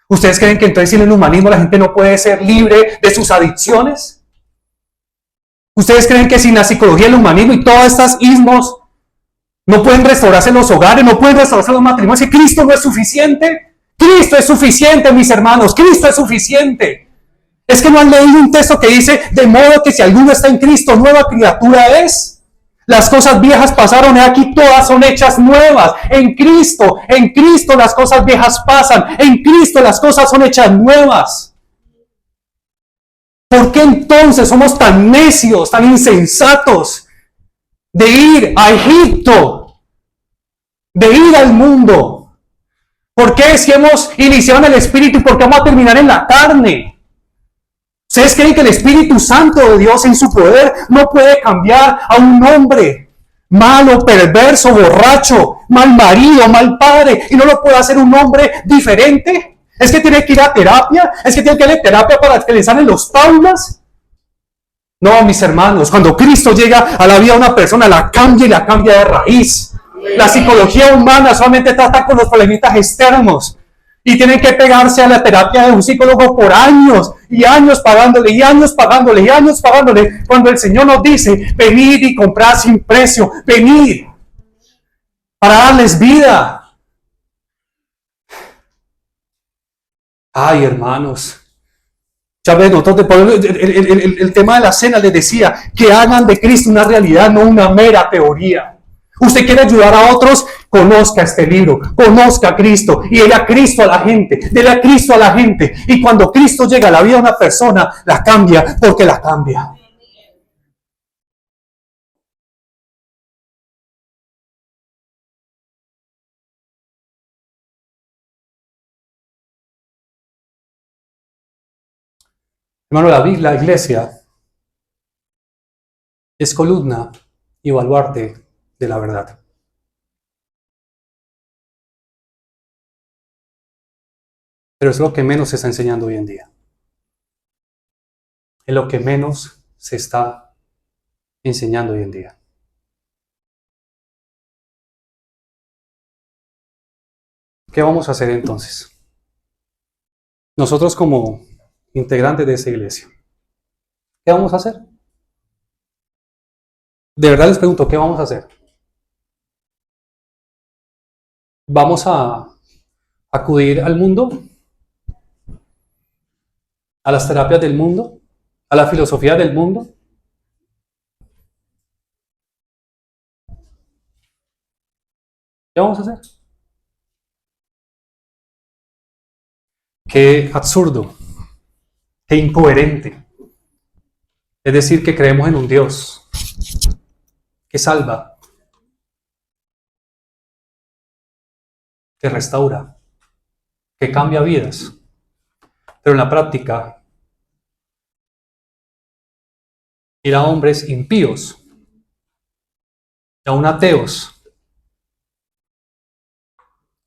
¿Ustedes creen que entonces sin el humanismo la gente no puede ser libre de sus adicciones? ¿Ustedes creen que sin la psicología, el humanismo y todas estas ismos no pueden restaurarse los hogares, no pueden restaurarse los matrimonios? ¿Y Cristo no es suficiente? Cristo es suficiente, mis hermanos. Cristo es suficiente. Es que no han leído un texto que dice, de modo que si alguno está en Cristo, nueva criatura es. Las cosas viejas pasaron y aquí todas son hechas nuevas. En Cristo las cosas viejas pasan. En Cristo las cosas son hechas nuevas. ¿Por qué entonces somos tan necios, tan insensatos de ir a Egipto, de ir al mundo? ¿Por qué si hemos iniciado en el Espíritu, por qué vamos a terminar en la carne? ¿Ustedes creen que el Espíritu Santo de Dios en su poder no puede cambiar a un hombre malo, perverso, borracho, mal marido, mal padre, y no lo puede hacer un hombre diferente? ¿Es que tiene que ir a terapia? ¿Es que tiene que ir a terapia para que le salen los traumas? No, mis hermanos, cuando Cristo llega a la vida de una persona, la cambia y la cambia de raíz. La psicología humana solamente trata con los problemitas externos. Y tienen que pegarse a la terapia de un psicólogo por años y años pagándole y años pagándole y años pagándole, cuando el Señor nos dice, venid y comprad sin precio, venid para darles vida. Ay, hermanos, ya ven, nosotros el tema de la cena les decía que hagan de Cristo una realidad, no una mera teoría. Usted quiere ayudar a otros, conozca este libro, conozca a Cristo y dele a Cristo a la gente, dele a Cristo a la gente. Y cuando Cristo llega a la vida de una persona, la cambia porque la cambia. Hermano, la iglesia es columna y baluarte de la verdad. Pero es lo que menos se está enseñando hoy en día. Es lo que menos se está enseñando hoy en día. ¿Qué vamos a hacer entonces? Nosotros como integrantes de esa iglesia, ¿qué vamos a hacer? De verdad les pregunto, ¿qué vamos a hacer? ¿Vamos a acudir al mundo? ¿A las terapias del mundo? ¿A la filosofía del mundo? ¿Qué vamos a hacer? Qué absurdo, qué incoherente. Es decir, que creemos en un Dios que salva, que restaura, que cambia vidas, pero en la práctica ir a hombres impíos, y aún ateos,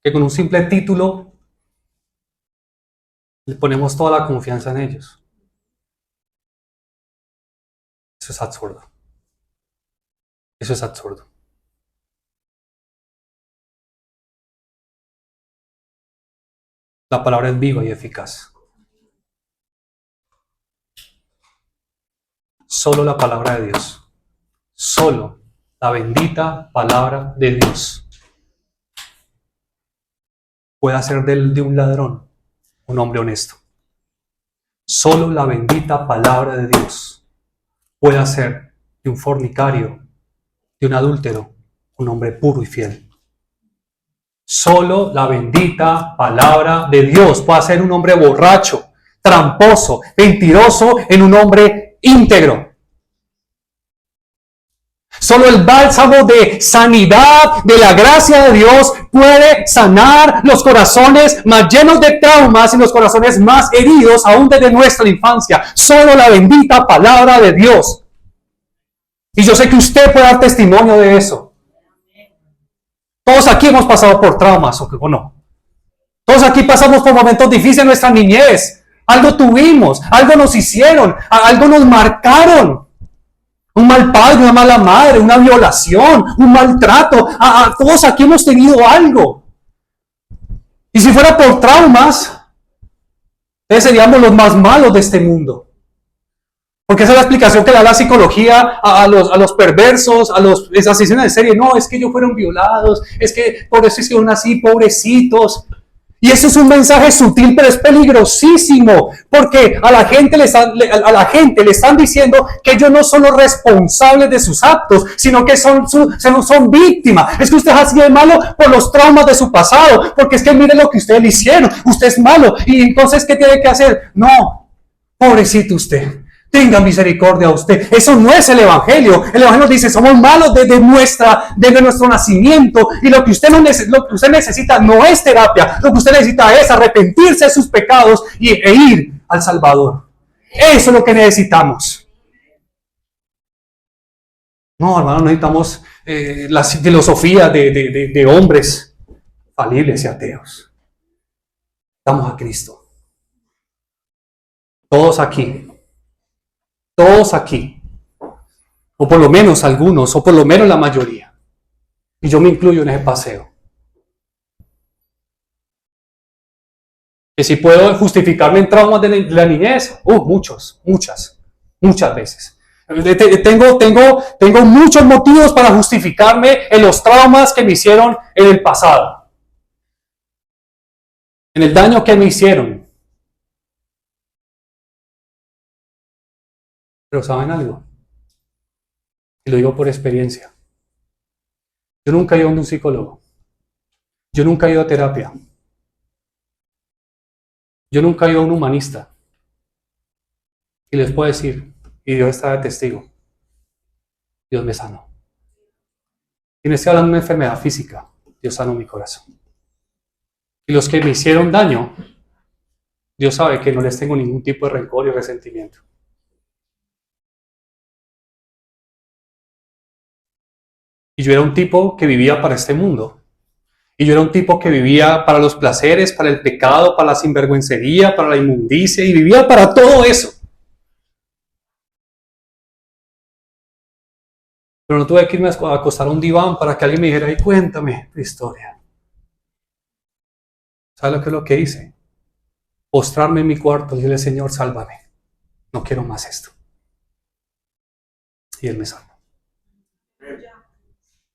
que con un simple título le ponemos toda la confianza en ellos. Eso es absurdo. Eso es absurdo. La palabra es viva y eficaz. Solo la palabra de Dios. Solo la bendita palabra de Dios puede hacer de un ladrón un hombre honesto. Solo la bendita palabra de Dios puede hacer de un fornicario, de un adúltero, un hombre puro y fiel. Solo la bendita palabra de Dios puede hacer un hombre borracho, tramposo, mentiroso en un hombre íntegro. Solo el bálsamo de sanidad de la gracia de Dios puede sanar los corazones más llenos de traumas y los corazones más heridos aún desde nuestra infancia. Solo la bendita palabra de Dios. Y yo sé que usted puede dar testimonio de eso. Todos aquí hemos pasado por traumas, ¿o no? Todos aquí pasamos por momentos difíciles en nuestra niñez. Algo tuvimos, algo nos hicieron, algo nos marcaron. Un mal padre, una mala madre, una violación, un maltrato. Todos aquí hemos tenido algo. Y si fuera por traumas, seríamos los más malos de este mundo. Porque esa es la explicación que le da la psicología a los perversos, a los asesinos de serie. No, es que ellos fueron violados, es que por eso hicieron así, pobrecitos. Y eso es un mensaje sutil, pero es peligrosísimo, porque a la gente le están diciendo que ellos no son los responsables de sus actos, sino que son víctimas. Es que usted es así de malo por los traumas de su pasado, porque es que mire lo que ustedes le hicieron, usted es malo, y entonces ¿qué tiene que hacer? No, pobrecito usted. Tenga misericordia a usted. Eso no es el Evangelio. El Evangelio dice, somos malos desde nuestro nacimiento. Y lo que usted necesita no es terapia. Lo que usted necesita es arrepentirse de sus pecados e ir al Salvador. Eso es lo que necesitamos. No, hermano, necesitamos la filosofía de hombres falibles y ateos. Damos a Cristo. Todos aquí, o por lo menos algunos, o por lo menos la mayoría, y yo me incluyo en ese paseo, que si puedo justificarme en traumas de la niñez, muchas veces. Tengo muchos motivos para justificarme en los traumas que me hicieron en el pasado, en el daño que me hicieron. Pero ¿saben algo? Y lo digo por experiencia. Yo nunca he ido a un psicólogo. Yo nunca he ido a terapia. Yo nunca he ido a un humanista. Y les puedo decir, y Dios está de testigo, Dios me sanó. Y no estoy hablando de una enfermedad física, Dios sanó mi corazón. Y los que me hicieron daño, Dios sabe que no les tengo ningún tipo de rencor y resentimiento. Y yo era un tipo que vivía para este mundo. Y yo era un tipo que vivía para los placeres, para el pecado, para la sinvergüencería, para la inmundicia, y vivía para todo eso. Pero no tuve que irme a acostar a un diván para que alguien me dijera, y cuéntame tu historia. ¿Sabes lo que es lo que hice? Postrarme en mi cuarto y decirle, Señor, sálvame. No quiero más esto. Y Él me salvó.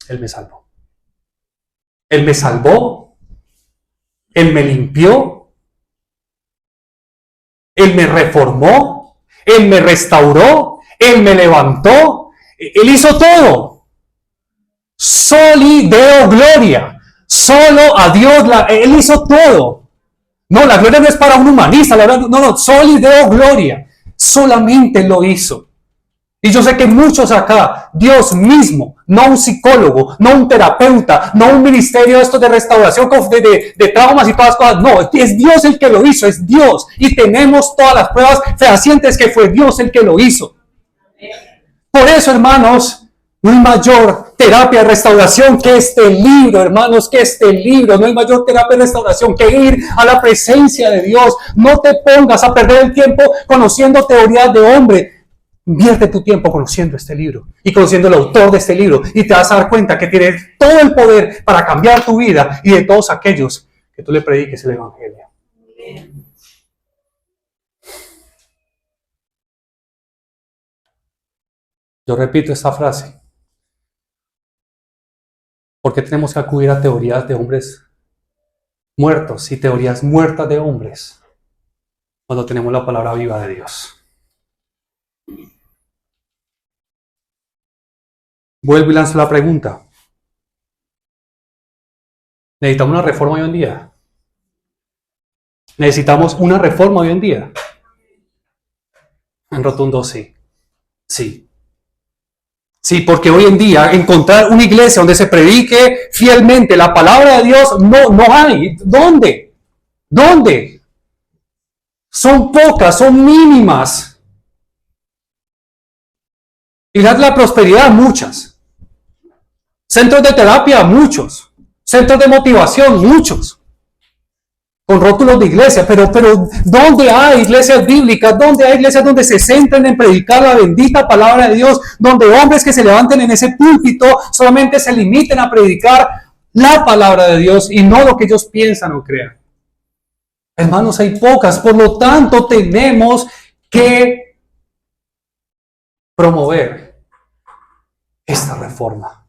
Él me salvó. Él me salvó. Él me limpió. Él me reformó. Él me restauró. Él me levantó. Él hizo todo. Soli Deo Gloria. Solo a Dios. Él hizo todo. No, la gloria no es para un humanista. No, Soli Deo Gloria. Solamente lo hizo. Y yo sé que muchos acá, Dios mismo, no un psicólogo, no un terapeuta, no un ministerio de esto de restauración de traumas y todas las cosas. No, es Dios el que lo hizo, es Dios. Y tenemos todas las pruebas fehacientes que fue Dios el que lo hizo. Por eso, hermanos, no hay mayor terapia de restauración que este libro, hermanos, que este libro. No hay mayor terapia de restauración que ir a la presencia de Dios. No te pongas a perder el tiempo conociendo teorías de hombre. Invierte tu tiempo conociendo este libro y conociendo el autor de este libro y te vas a dar cuenta que tienes todo el poder para cambiar tu vida y de todos aquellos que tú le prediques el evangelio. Yo repito esta frase. ¿Por qué tenemos que acudir a teorías de hombres muertos y teorías muertas de hombres cuando tenemos la palabra viva de Dios? Vuelvo y lanzo la pregunta. ¿Necesitamos una reforma hoy en día? ¿Necesitamos una reforma hoy en día? En rotundo sí. Sí. Sí, porque hoy en día encontrar una iglesia donde se predique fielmente la palabra de Dios no hay. ¿Dónde? ¿Dónde? Son pocas, son mínimas. Y la prosperidad, muchas. Centros de terapia, muchos. Centros de motivación, muchos. Con rótulos de iglesia, pero ¿dónde hay iglesias bíblicas? ¿Dónde hay iglesias donde se centran en predicar la bendita palabra de Dios? Donde hombres que se levanten en ese púlpito solamente se limiten a predicar la palabra de Dios y no lo que ellos piensan o crean. Hermanos, hay pocas, por lo tanto tenemos que promover esta reforma.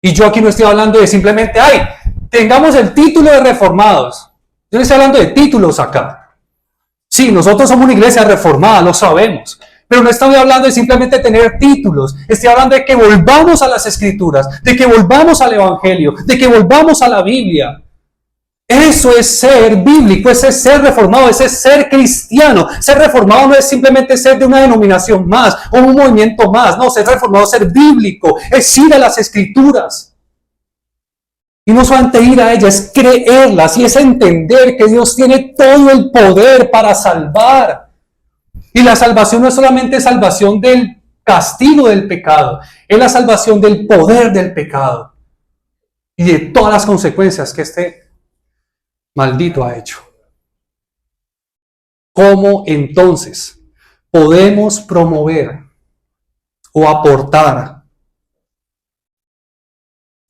Y yo aquí no estoy hablando de simplemente, tengamos el título de reformados. Yo no estoy hablando de títulos acá. Sí, nosotros somos una iglesia reformada, lo sabemos. Pero no estoy hablando de simplemente tener títulos. Estoy hablando de que volvamos a las Escrituras, de que volvamos al Evangelio, de que volvamos a la Biblia. Eso es ser bíblico, ese es ser reformado, ese es ser cristiano. Ser reformado no es simplemente ser de una denominación más o un movimiento más. No, ser reformado es ser bíblico, es ir a las Escrituras. Y no solamente ir a ellas, es creerlas y es entender que Dios tiene todo el poder para salvar. Y la salvación no es solamente salvación del castigo del pecado, es la salvación del poder del pecado y de todas las consecuencias que este maldito ha hecho. ¿Cómo entonces podemos promover o aportar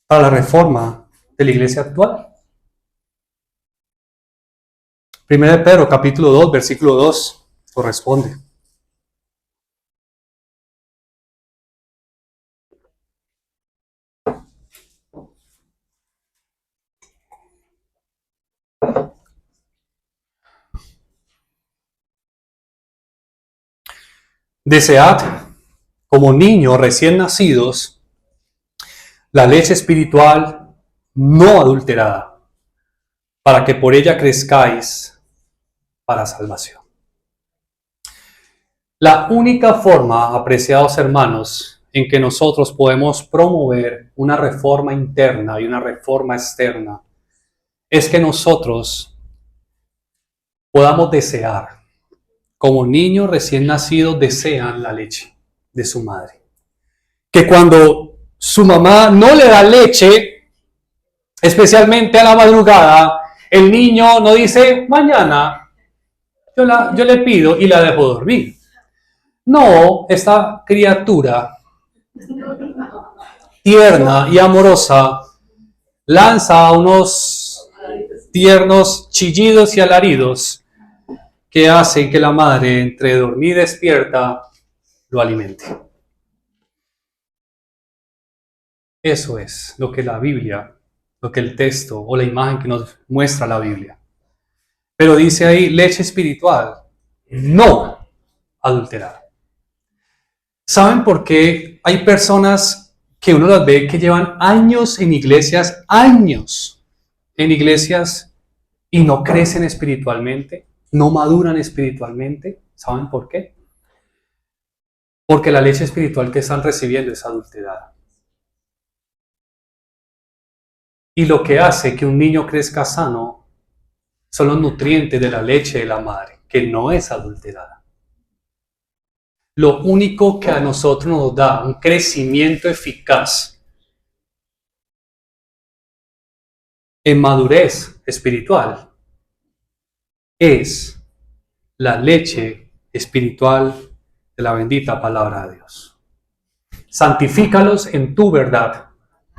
a la reforma de la iglesia actual? 1 de Pedro, capítulo 2, versículo 2, corresponde. Desead, como niños recién nacidos, la leche espiritual no adulterada, para que por ella crezcáis para salvación. La única forma, apreciados hermanos, en que nosotros podemos promover una reforma interna y una reforma externa, es que nosotros podamos desear, como niños recién nacidos desean la leche de su madre. Que cuando su mamá no le da leche, especialmente a la madrugada, el niño no dice, mañana yo le pido y la dejo dormir. No, esta criatura tierna y amorosa lanza unos tiernos chillidos y alaridos que hacen que la madre, entre dormir y despierta, lo alimente. Eso es lo que la Biblia, lo que el texto o la imagen que nos muestra la Biblia. Pero dice ahí leche espiritual, no adulterada. ¿Saben por qué hay personas que uno las ve que llevan años en iglesias, y no crecen espiritualmente, no maduran espiritualmente? ¿Saben por qué? Porque la leche espiritual que están recibiendo es adulterada. Y lo que hace que un niño crezca sano son los nutrientes de la leche de la madre, que no es adulterada. Lo único que a nosotros nos da un crecimiento eficaz en madurez espiritual es la leche espiritual de la bendita palabra de Dios. Santifícalos en tu verdad,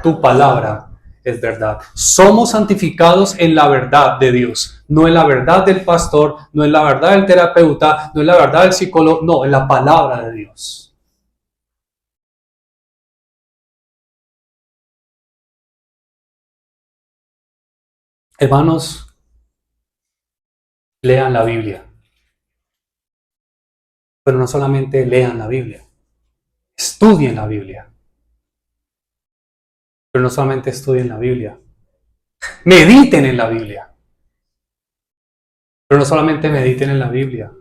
tu palabra es verdad. Somos santificados en la verdad de Dios, no en la verdad del pastor, no en la verdad del terapeuta, no en la verdad del psicólogo, no, en la palabra de Dios. Hermanos, lean la Biblia. Pero no solamente lean la Biblia, estudien la Biblia. Pero no solamente estudien la Biblia, mediten en la Biblia. Pero no solamente mediten en la Biblia,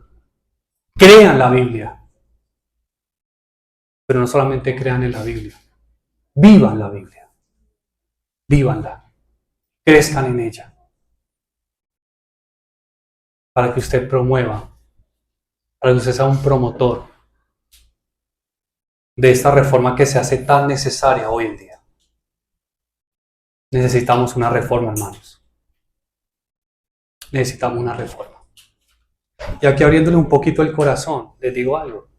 crean la Biblia. Pero no solamente crean en la Biblia, vivan la Biblia. Vívanla, crezcan en ella. Para que usted promueva, para que usted sea un promotor de esta reforma que se hace tan necesaria hoy en día. Necesitamos una reforma, hermanos. Necesitamos una reforma. Y aquí abriéndole un poquito el corazón, les digo algo.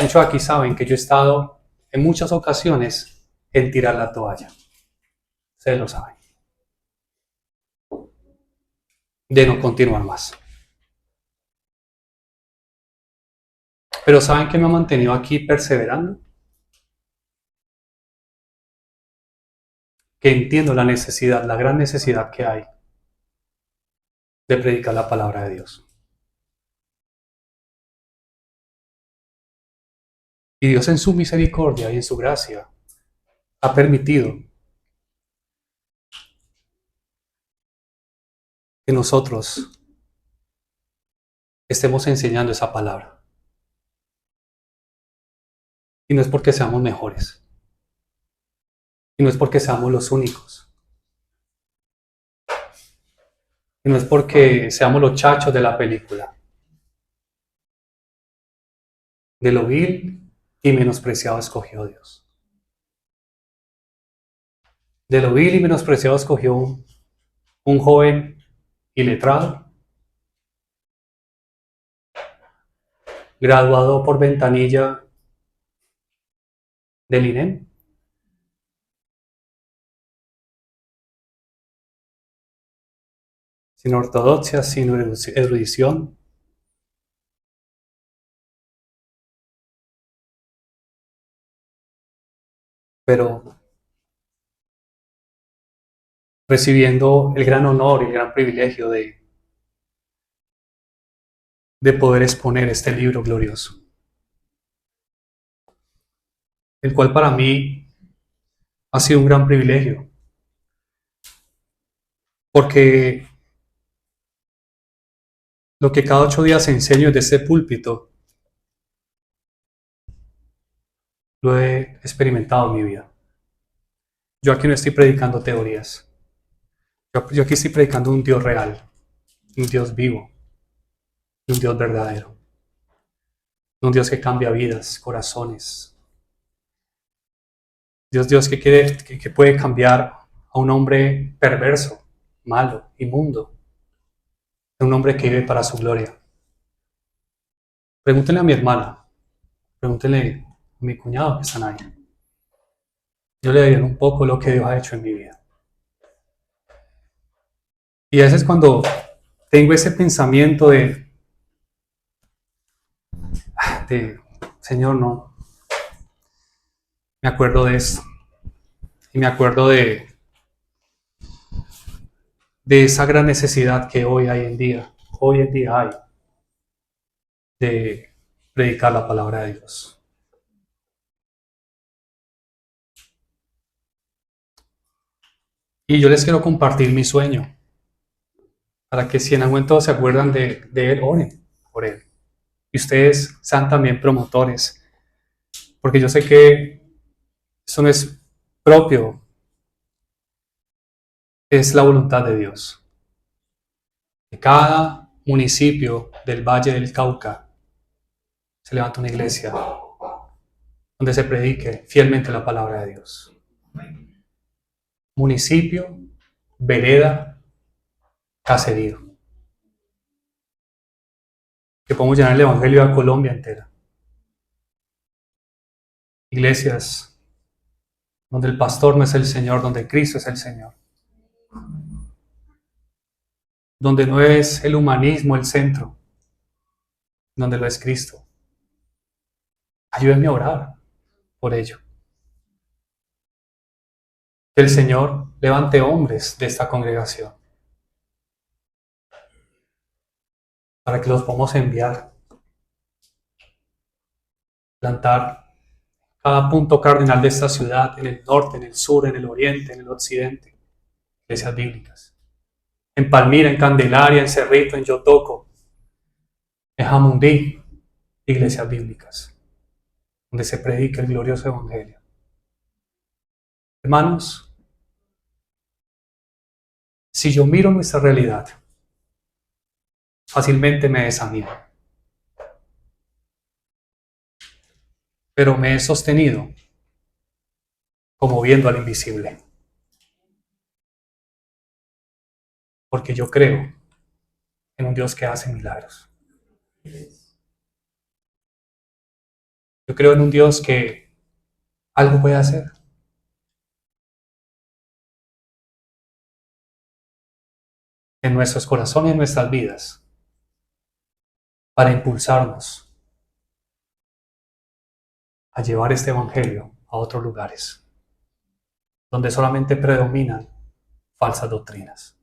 Muchos aquí saben que yo he estado en muchas ocasiones en tirar la toalla. Ustedes lo saben. De no continuar más. Pero ¿saben qué me ha mantenido aquí perseverando? Que entiendo la necesidad, la gran necesidad que hay de predicar la palabra de Dios. Y Dios en su misericordia y en su gracia ha permitido que nosotros estemos enseñando esa palabra. Y no es porque seamos mejores. Y no es porque seamos los únicos. Y no es porque seamos los chachos de la película. De lo vil y menospreciado escogió Dios. De lo vil y menospreciado escogió un joven iletrado, graduado por ventanilla del INEM, sin ortodoxia, sin erudición, pero recibiendo el gran honor y el gran privilegio de poder exponer este libro glorioso, el cual para mí ha sido un gran privilegio, porque lo que cada 8 días enseño desde este púlpito, lo he experimentado en mi vida. Yo aquí no estoy predicando teorías. Yo aquí estoy predicando un Dios real, un Dios vivo, de un Dios verdadero, de un Dios que cambia vidas, corazones. Dios que puede cambiar a un hombre perverso, malo, inmundo, de un hombre que vive para su gloria. Pregúntenle a mi hermana, pregúntenle a mi cuñado que están ahí. Yo le diría un poco lo que Dios ha hecho en mi vida. Y a veces cuando tengo ese pensamiento de Señor, no, me acuerdo de esto. Y me acuerdo de esa gran necesidad que hoy en día hay de predicar la palabra de Dios. Y yo les quiero compartir mi sueño, para que si en algún momento se acuerdan de él, oren por él. Y ustedes sean también promotores, porque yo sé que eso no es propio, es la voluntad de Dios. Que cada municipio del Valle del Cauca se levante una iglesia donde se predique fielmente la palabra de Dios. Municipio, vereda, caserío. Que podamos llenar el evangelio a Colombia entera. Iglesias donde el pastor no es el Señor, donde Cristo es el Señor. Donde no es el humanismo el centro, donde lo es Cristo. Ayúdenme a orar por ello. Que el Señor levante hombres de esta congregación para que los podamos enviar, plantar cada punto cardinal de esta ciudad, en el norte, en el sur, en el oriente, en el occidente, iglesias bíblicas. En Palmira, en Candelaria, en Cerrito, en Yotoco, en Jamundí, iglesias bíblicas, donde se predica el glorioso evangelio. Hermanos, si yo miro nuestra realidad, fácilmente me desanimo. Pero me he sostenido como viendo al invisible. Porque yo creo en un Dios que hace milagros. Yo creo en un Dios que algo puede hacer. En nuestros corazones y en nuestras vidas. Para impulsarnos a llevar este evangelio a otros lugares. Donde solamente predominan falsas doctrinas.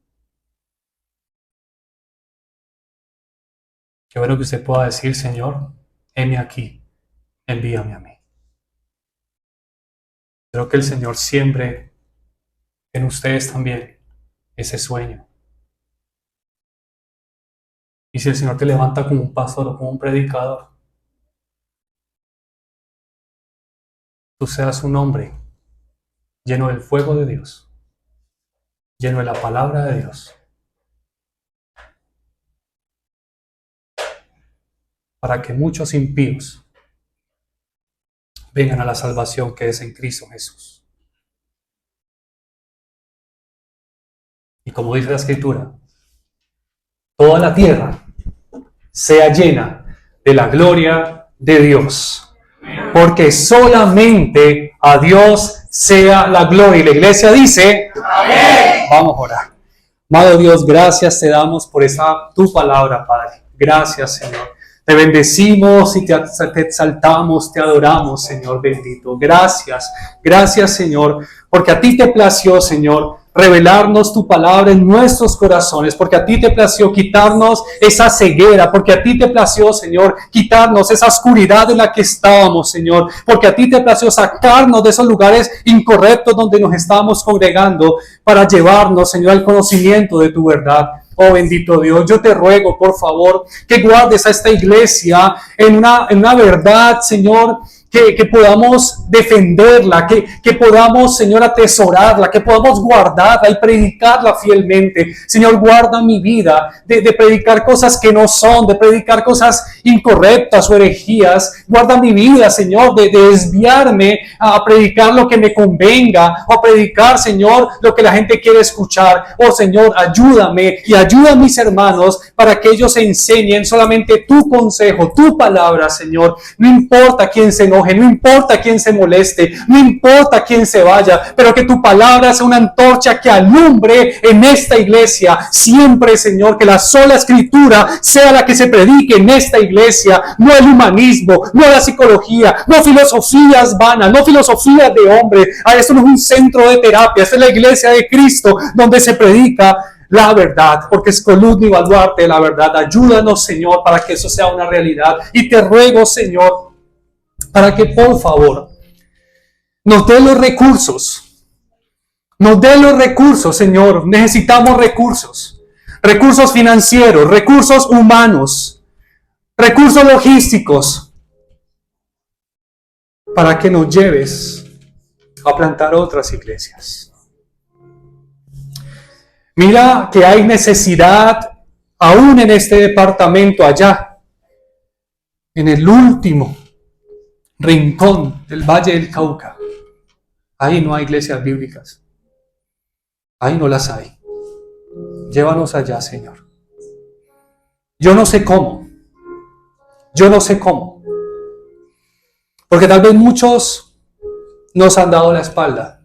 Qué bueno que usted pueda decir, Señor, heme aquí, envíame a mí. Creo que el Señor siembre en ustedes también ese sueño. Y si el Señor te levanta como un pastor o como un predicador, tú seas un hombre lleno del fuego de Dios, lleno de la palabra de Dios, para que muchos impíos vengan a la salvación que es en Cristo Jesús. Y como dice la Escritura, toda la tierra sea llena de la gloria de Dios, porque solamente a Dios sea la gloria. Y la iglesia dice, amén. Vamos a orar. Amado Dios, gracias te damos por tu palabra, Padre. Gracias, Señor. Te bendecimos y te exaltamos, te adoramos, Señor bendito. Gracias, gracias, Señor, porque a ti te plació, Señor, revelarnos tu palabra en nuestros corazones, porque a ti te plació quitarnos esa ceguera, porque a ti te plació, Señor, quitarnos esa oscuridad en la que estábamos, Señor, porque a ti te plació sacarnos de esos lugares incorrectos donde nos estábamos congregando para llevarnos, Señor, al conocimiento de tu verdad. Oh bendito Dios, yo te ruego, por favor, que guardes a esta iglesia en una verdad, Señor, que podamos defenderla, que podamos, Señor, atesorarla, que podamos guardarla y predicarla fielmente. Señor, guarda mi vida de predicar cosas que no son, de predicar cosas incorrectas o herejías. Guarda mi vida, Señor, de desviarme a predicar lo que me convenga o a predicar, Señor, lo que la gente quiere escuchar. Oh, Señor, ayúdame y ayuda a mis hermanos para que ellos enseñen solamente tu consejo, tu palabra, Señor. No importa quién se enoje, no importa quién se moleste, no importa quién se vaya, pero que tu palabra sea una antorcha que alumbre en esta iglesia. Siempre, Señor, que la sola escritura sea la que se predique en esta iglesia, no el humanismo, no la psicología, no filosofías vanas, no filosofías de hombre. Esto no es un centro de terapia, esta es la iglesia de Cristo donde se predica la verdad, porque es columna y baluarte de la verdad. Ayúdanos, Señor, para que eso sea una realidad. Y te ruego, Señor, para que por favor nos dé los recursos. Nos dé los recursos, Señor. Necesitamos recursos. Recursos financieros, recursos humanos, recursos logísticos, para que nos lleves a plantar otras iglesias. Mira que hay necesidad aún en este departamento allá, en el último rincón del Valle del Cauca. Ahí no hay iglesias bíblicas. Ahí no las hay. Llévanos allá, Señor. Yo no sé cómo. Yo no sé cómo. Porque tal vez muchos nos han dado la espalda.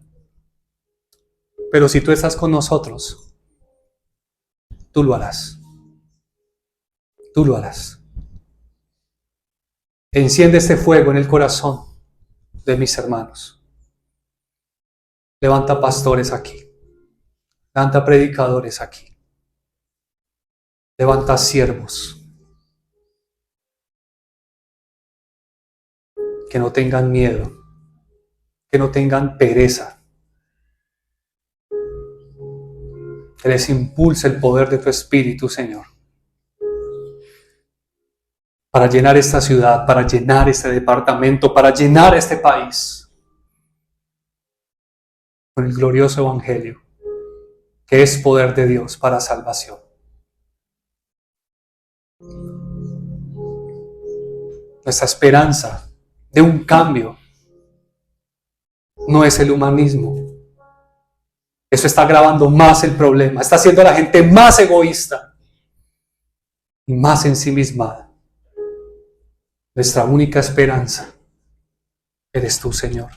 Pero si tú estás con nosotros, tú lo harás. Tú lo harás. Enciende este fuego en el corazón de mis hermanos. Levanta pastores aquí. Levanta predicadores aquí. Levanta siervos. Que no tengan miedo. Que no tengan pereza. Que les impulse el poder de tu Espíritu, Señor. Para llenar esta ciudad, para llenar este departamento, para llenar este país con el glorioso Evangelio, que es poder de Dios para salvación. Nuestra esperanza de un cambio no es el humanismo. Eso está agravando más el problema, está haciendo a la gente más egoísta y más ensimismada. Nuestra única esperanza eres tú, Señor.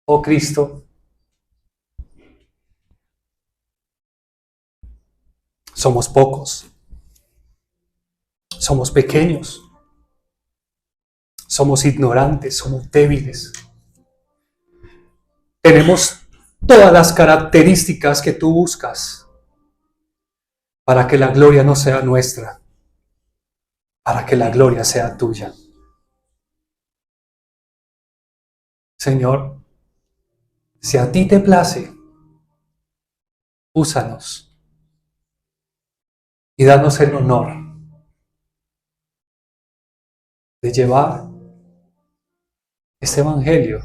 Oh Cristo, somos pocos, somos pequeños, somos ignorantes, somos débiles. Tenemos todas las características que tú buscas para que la gloria no sea nuestra, para que la gloria sea tuya. Señor, si a ti te place, úsanos y danos el honor de llevar este evangelio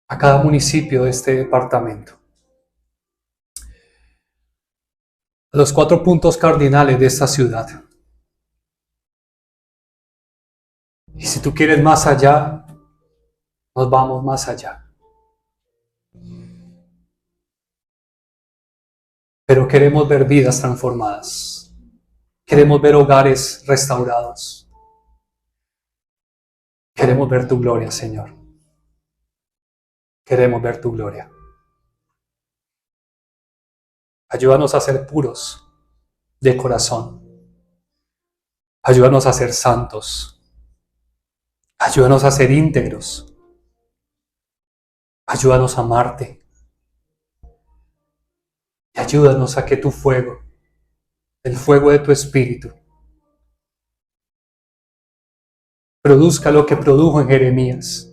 a cada municipio de este departamento. A los 4 puntos cardinales de esta ciudad. Y si tú quieres más allá, nos vamos más allá. Pero queremos ver vidas transformadas. Queremos ver hogares restaurados. Queremos ver tu gloria, Señor. Queremos ver tu gloria. Ayúdanos a ser puros de corazón. Ayúdanos a ser santos. Ayúdanos a ser íntegros. Ayúdanos a amarte. Y ayúdanos a que tu fuego, el fuego de tu Espíritu, produzca lo que produjo en Jeremías.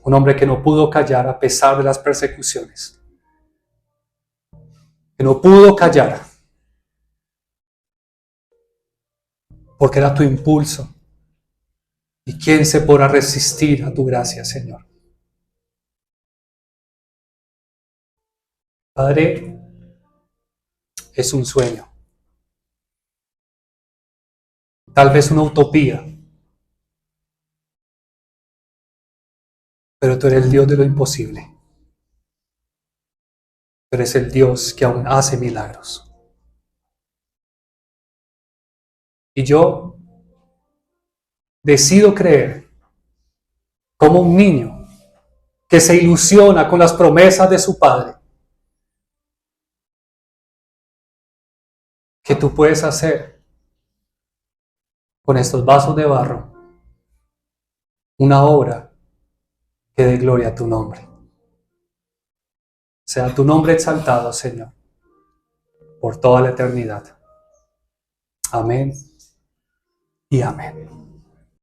Un hombre que no pudo callar a pesar de las persecuciones. que no pudo callar, porque era tu impulso. ¿Y quién se podrá resistir a tu gracia, Señor? Padre, es un sueño, tal vez una utopía, pero tú eres el Dios de lo imposible. Tú eres el Dios que aún hace milagros. Y yo decido creer como un niño que se ilusiona con las promesas de su padre, que tú puedes hacer con estos vasos de barro una obra que dé gloria a tu nombre. Sea tu nombre exaltado, Señor, por toda la eternidad. Amén y amén.